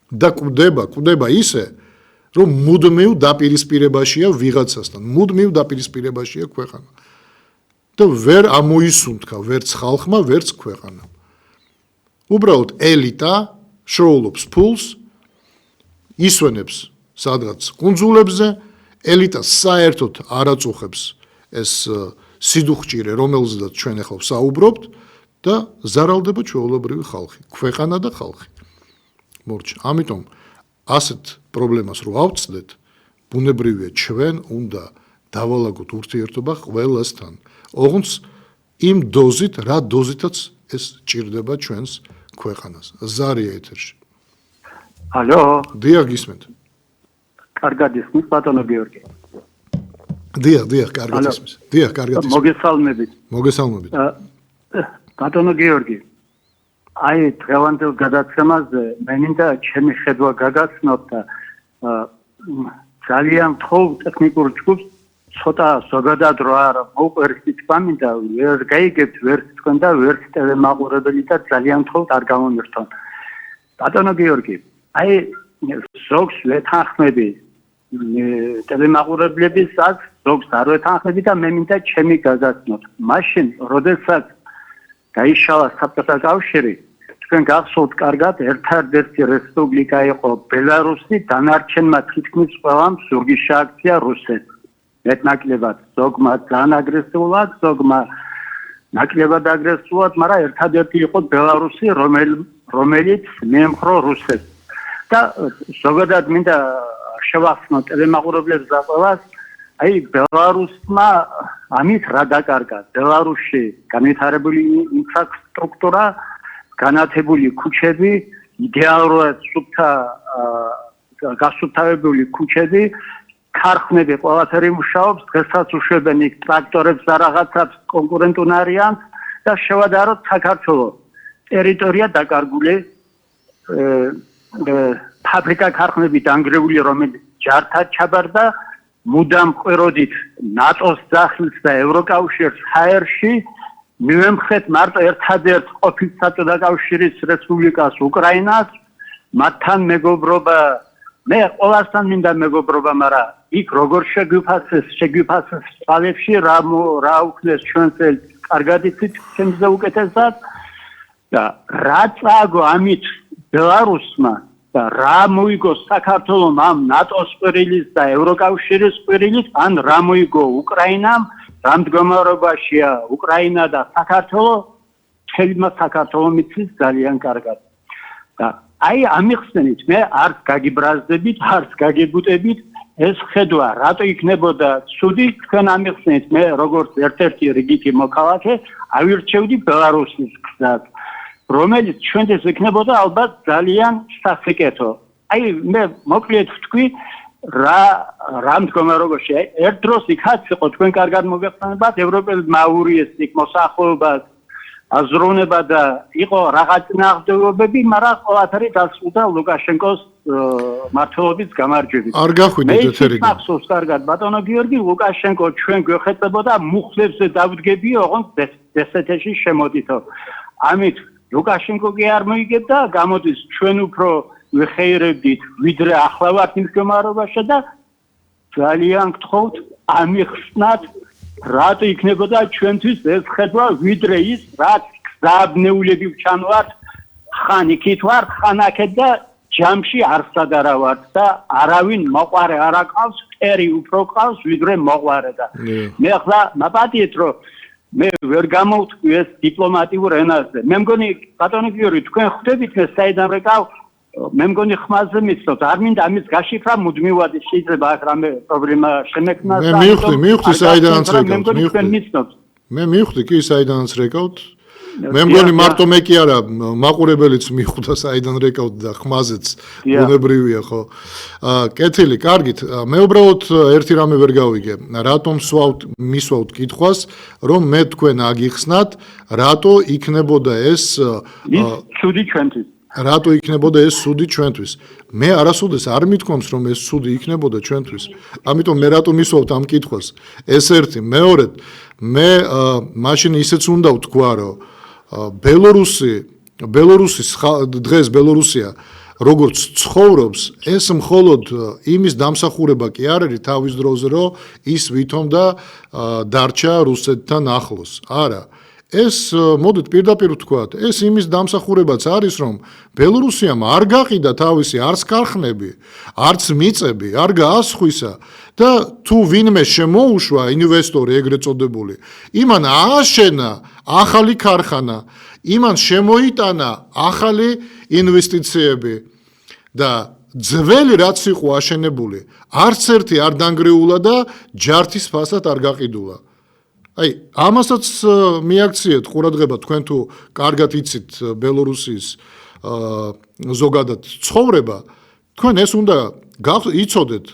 და კვდება ისე, რომ მუდმივ დაპირისპირებაშია ვიღაცასთან, მუდმივ დაპირისპირებაშია ქვეყანა. და ვერ ამოისუნთქა ვერც ხალხმა, ვერც ქვეყანამ. უბრალოდ ელიტა შოულობს ფულს, ისვენებს სადღაც კუნძულებზე, ელიტა საერთოდ არ აწუხებს ეს სიდუხჭირე, რომელზედაც ჩვენ ახლა ვსაუბრობთ და ზარალდება ჩვეულებრივი ხალხი, ქვეყანა და ხალხი. მორჩა, ამიტომ ასეთ პრობლემას რო ავწდეთ, ბუნებრივია ჩვენ უნდა დავალაგოთ ურთიერთობა ყველასთან. ოღონდ იმ დოზით, რა დოზითაც ეს ჭირდება ჩვენს ქვეყანას. ზარია ეთერში. ალო, დიახ, გისმენთ. კარგად ისმის ბატონო გიორგი. დიახ, კარგად ისმის. დიახ, კარგად ისმის. მოგესალმებით. მოგესალმებით. ბატონო გიორგი, აი დღევანდელ გადაცემაზე მე მინდა ჩემი ხედვა გაგაცნოთ და ძალიან თხოვ ტექნიკურ ჯგუფს ცოტა ზოგადად რო არ მოუყურეთ თქვა მინდა ვერ გაიგებთ ვერც თქვენ და ვერც ტელემაყურებელი და ძალიან თხოვთ არ გამომირთონ. ბატონო გიორგი, აი ზოგს ვეთანხმები ტელემაყურებლებისაც ზოგს არ ვეთანხმები და მე მინდა ჩემი გაგაცნოთ. მაშინ როდესაც გაიშალა საბჭოთა კავშირი, თქვენ გახსოვთ კარგად, ერთადერთი რესპუბლიკა იყო ბელარუსი, დანარჩენმა თითქმის ყველამ ზურგი შეაქცია რუსეთს. მეტნაკლებად, ზოგმა ძალიან აგრესიულად, ზოგმა ნაკლებად აგრესიულად, მაგრამ ერთადერთი იყო ბელარუსი, რომელიც მიემხრო რუსეთს. და ზოგადად მინდა შევახსნო ტელემაყურებლებს და ყველას, აი ბელარუსმა ამით რა დაკარგა? ბელარუსში განვითარებული ინფრასტრუქტურა, განათებული ქუჩები, იდეალურად გასუფთავებული ქუჩები, ქარხნები ყველაფერი მუშაობს, დღესაც უშვებენ იქ ტრაქტორებს და რაღაცებს კონკურენტულ არიან და შევადაროთ საქართველოს ტერიტორია დაკარგული, ფაბრიკა ქარხნები დანგრეული, რომელიც ჯართად ჩაბარდა, მუდამ ყვეროდით ნატოს ძახილს და ევროკავშირს ჰაერში, მივემხეთ მარტო ერთადერთ ყოფილ საბჭოთა კავშირის რესპუბლიკას უკრაინას, მათთან მეგობრობა, მე ყველასთან მინდა მეგობრობა, მაგრამ იქ როგორ შეგვიფასეს წყალებში რა უქნეს ჩვენს კარგად იცით ჩემზე უკეთესად და რა წააგო ამით ბელარუსმა და რა მოიგო საქართველოს ამ ნატოს ყვირილის და ევროკავშირის ყვირილის, ან რა მოიგო უკრაინამ, რა მდგომარეობაშია უკრაინა და საქართველოს, ხელმა საქართველოს მიცის ძალიან კარგად. და აი ამიხსენით მე არც გაგიბრაზდებით, არც გაგებუტებით, ეს ხედვა რატო იქნებოდა ცუდი, თქვენ ამიხსენით მე როგორც ერთ-ერთი რიგითი მოქალაქე ავირჩევდი ბელარუსის გზას, რომელიც ჩვენთვის იქნებოდა ალბათ ძალიან სასიკეთო. აი მე მოკლედ ვთქვი რა მდგომარეობაშია. ერთ დროს იქაც იყო თქვენ კარგად მოგეხსენებათ, ევროპელი მაურიეს იქ მოსახლეობას აზროვნება და იყო რაღაც ნაღდებობები, მაგრამ ყველაფერი დასრულდა ლუკაშენკოს მმართველობის გამარჯვებით. არ გახვიდეთ ეთერიდან. მე მახსოვს კარგად, ბატონო გიორგი, ლუკაშენკო ჩვენ გვეხეთებოდა მუხლებზე დავდგებიო, ოღონდ დსთ-ში შემოდითო. ამით ლუკაშენკო კი არ მოიგებდა, გამოდის ჩვენ უფრო ვეხეირებდით, ვიდრე ახლა ვართ იმ მდგომარეობაში და ძალიან გთხოვთ ამიხსნათ რატო იქნებოდა ჩვენთვის ეს ხედვა ვიდრე ის, რაც გზაბნეულები ვჩანვართ ხან იქით ვარ, ხან აქეთ და ჯამში არსად არა ვარ და არავინ მოყარე არ აკავს, ფერი უფრო ყავს, ვიდრე მოყარე და მე ახლა მაპატიეთ რომ მე ვერ გამოვთქვი ეს დიპლომატიურ ენაზე. მე მგონი ბატონო გიორგი თქვენ ხვდებით მე საიდან რეკავ მე მგონი ხმაზე მიცნობთ არ მინდა ამის გაშიფრა მუდმივად შეიძლება აქ რამე პრობლემა შემექმნას მე მივხვდი საიდანაც მე მგონი თქვენ მიცნობთ მე მივხვდი კი საიდანაც რეკავთ მე მგონი მარტო მე კი არა მაყურებელიც მიხვდა საიდან რეკავთ და ხმაზეც ბუნებრივია ხო კეთილი კარგით მე უბრალოდ ერთი რამე ვერ გავიგე რატომ მისვავთ კითხვას რომ მე თქვენ აგიხსნათ რატო იქნებოდა ეს ცუდი ჩვენთვის რატო იქნებოდა ეს სუდი ჩვენთვის მე არასოდეს არ მithქვამს რომ ეს სუდი იქნებოდა ჩვენთვის ამიტომ მე რატო მისვავთ ამ კითხვას ეს ერთი მეორედ მე მაშინ ისეც უნდა ვთქვა რომ ბელორუსის დღეს ბელორუსია როგორც ცხოვრობს ეს მხოლოდ იმის დამსახურება კი არ არის თავის დროზე რომ ის ვითომ და დარჩა რუსეთთან ახლოს არა ეს მოდით პირდაპირ ვთქვათ ეს იმის დამსახურებაც არის რომ ბელორუსიამ არ გაყიდა თავისი არც ქარხნები არც მიწები არ გაასხვისა და თუ ვინმე შემოუშვა ინვესტორი ეგრეთ წოდებული იმან ააშენა ახალი ქარხანა იმან შემოიტანა ახალი ინვესტიციები და ძველი რაც იყო აშენებული არც ერთი არ დანგრეულა და ჯართის ფასად არ გაყიდულა აი ამასაც მიაქციეთ ყურადღება თქვენ თუ კარგად იცით ბელორუსიის ზოგადად ცხოვრება თქვენ ეს უნდა იცოდეთ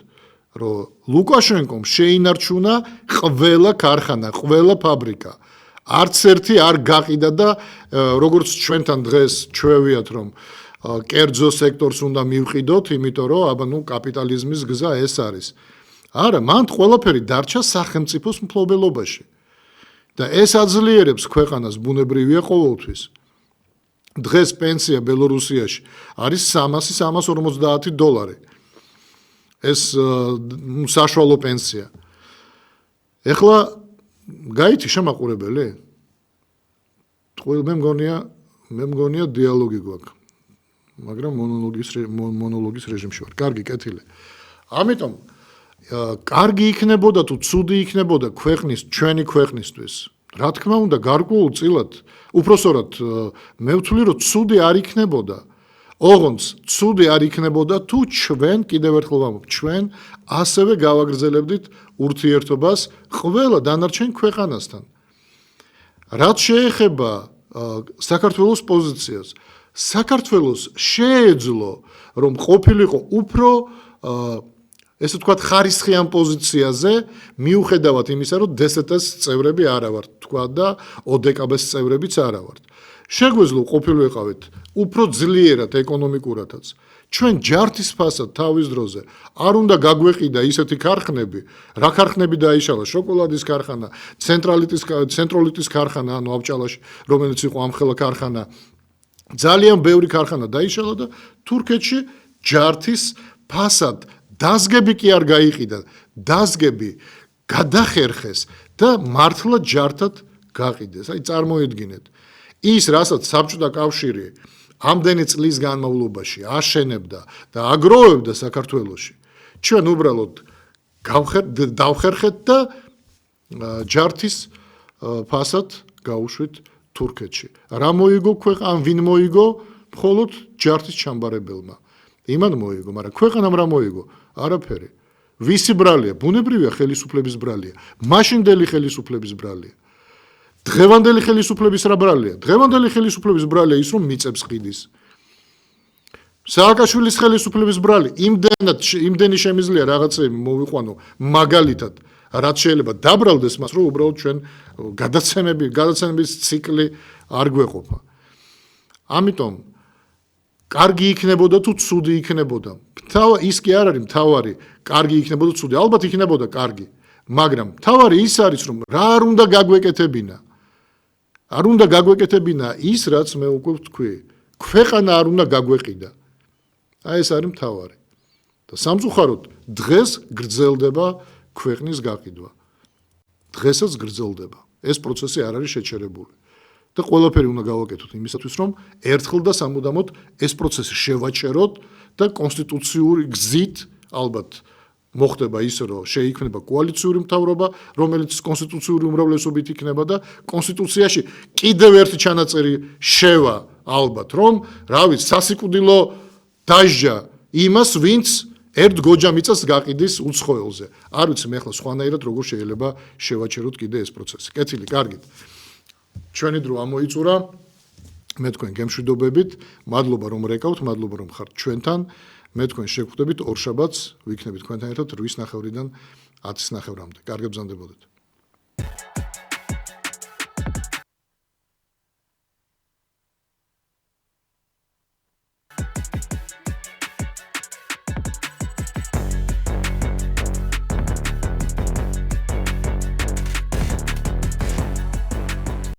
რომ ლუკაშენკომ შეინარჩუნა ყველა ქარხანა ყველა ფაბრიკა არც ერთი არ გაყიდა და როგორც ჩვენთან დღეს ჩვევიათ რომ კერძო სექტორს უნდა მივყიდოთ იმიტომ რომ აბა ნუ კაპიტალიზმის გზა ეს არის არა მან ყველაფერი დარჩა სახელმწიფოს მფლობელობაში და ეს აძლიერებს ქვეყანას ბუნებრივია ყოველთვის. დღეს პენსია ბელორუსიაში არის $350. ეს საშუალო პენსია. ეხლა გაითი შემაყურებელი? მე მგონია დიალოგი გვაქვს. მაგრამ მონოლოგის რეჟიმში ვარ. კარგი, კეთილი. ამიტომ კარგი იქნებოდა თუ ცუდი იქნებოდა ჩვენი ქვეყნისთვის. რა თქმა უნდა, გარკვეულწილად, უпросторат მე ვთვლი რომ ცუდი არ იქნებოდა. ოღონდ ცუდი არ იქნებოდა თუ ჩვენ კიდევ ერთხელ ვამბობ, ჩვენ ასევე გავაგრძელებდით ურთიერთობას ყველა დანარჩენ ქვეყანასთან. რაც შეეხება საქართველოს პოზიციას, საქართველოს შეეძლო რომ ყოფილიყო უფრო ესე ვთქვათ ხარისხიან პოზიციაზე მიუხედავად იმისა რომ DST-ს წევრები არა ვართ თქვა და ODKB-ს წევრებიც არა ვართ შეგვეძლო ყოფილიყავით უფრო ძლიერად ეკონომიკურადაც ჩვენ ჯართის ფასად თავის დროზე არ უნდა გაგვეყიდა ისეთი ქარხნები რა ქარხნები დაიშალა შოკოლადის ქარხანა ცენტროლიტის ქარხანა ანუ აბჭალაში რომელიც იყო ამხელა ქარხანა ძალიან ბევრი ქარხანა დაიშალა და თურქეთში ჯართის ფასად დაზგები კი არ გაიყიდა, დაზგები გადახერხეს და მართლა ჯართად გაყიდეს. აი წარმოედგინეთ. ის რასაც საბჭოთა კავშირი ამდენი წლის განმავლობაში აშენებდა და აგროვებდა საქართველოში. ჩვენ უბრალოდ დავხერხეთ და ჯართის ფასად გაუშვით თურქეთში. რა მოიგო ქვეყანა, ვინ მოიგო? მხოლოდ ჯართის ჩამბარებელმა. იმან მოიგო, მაგრამ ქვეყანამ რა მოიგო? არაფერი. ვისი ბრალია? ბუნებრივია ხელისუფლების ბრალია. მაშინდელი ხელისუფლების ბრალია. დღევანდელი ხელისუფლების რა ბრალია? დღევანდელი ხელისუფლების ბრალია ის რომ მიწებს ყიდის. სააკაშვილის ხელისუფლების ბრალი იმდენი შემიძლია რაღაცები მოვიყვანო მაგალითად რაც შეიძლება დაბრალდეს მას რომ უბრალოდ ჩვენ გადაცემების ციკლი არ გვეყოფა. ამიტომ კარგი იქნებოდა თუ ცუდი იქნებოდა. ის კი არ არის მთავარი, კარგი იქნებოდა ცუდი, ალბათ იქნებოდა კარგი, მაგრამ მთავარი ის არის რომ რა არ უნდა გაგვეკეთებინა. არ უნდა გაგვეკეთებინა ის რაც მე უკვე ვთქვი, ქვეყანა არ უნდა გაგვეყიდა. აი ეს არის მთავარი. და სამწუხაროდ დღეს გრძელდება ქვეყნის გაყიდვა. დღესაც გრძელდება. ეს პროცესი არ არის შეჩერებული. და ყველაფერი უნდა გავაკეთოთ იმისათვის, რომ ერთხელ და სამუდამოდ ეს პროცესი შევაჩეროთ და კონსტიტუციური გზით ალბათ მოხდება ისე, რომ შეიქმნება კოალიციური მთავრობა, რომელიც კონსტიტუციური უმრავლესობით იქნება და კონსტიტუციაში კიდევ ერთი ჩანაწერი შევა ალბათ, რომ რა ვიცი, სასიკვდილო დაჟჯა იმას, ვინც ერთ გოჯამიწას გაყიდის უცხოელზე. არ ვიცი მე ახლა სხვანაირად როგორ შეიძლება შევაჩეროთ კიდე ეს პროცესი. კეთილი, კარგით. ჩვენი დრო ამოიწურა. მე თქვენ გემშვიდობებით, მადლობა რომ რეკავთ, მადლობა რომ ხართ ჩვენთან. მე თქვენ შეგხვდებით ორშაბათს, ვიქნებით თქვენთან ერთად 8:30-დან 10:30-მდე. კარგად ბრძანდებოდეთ.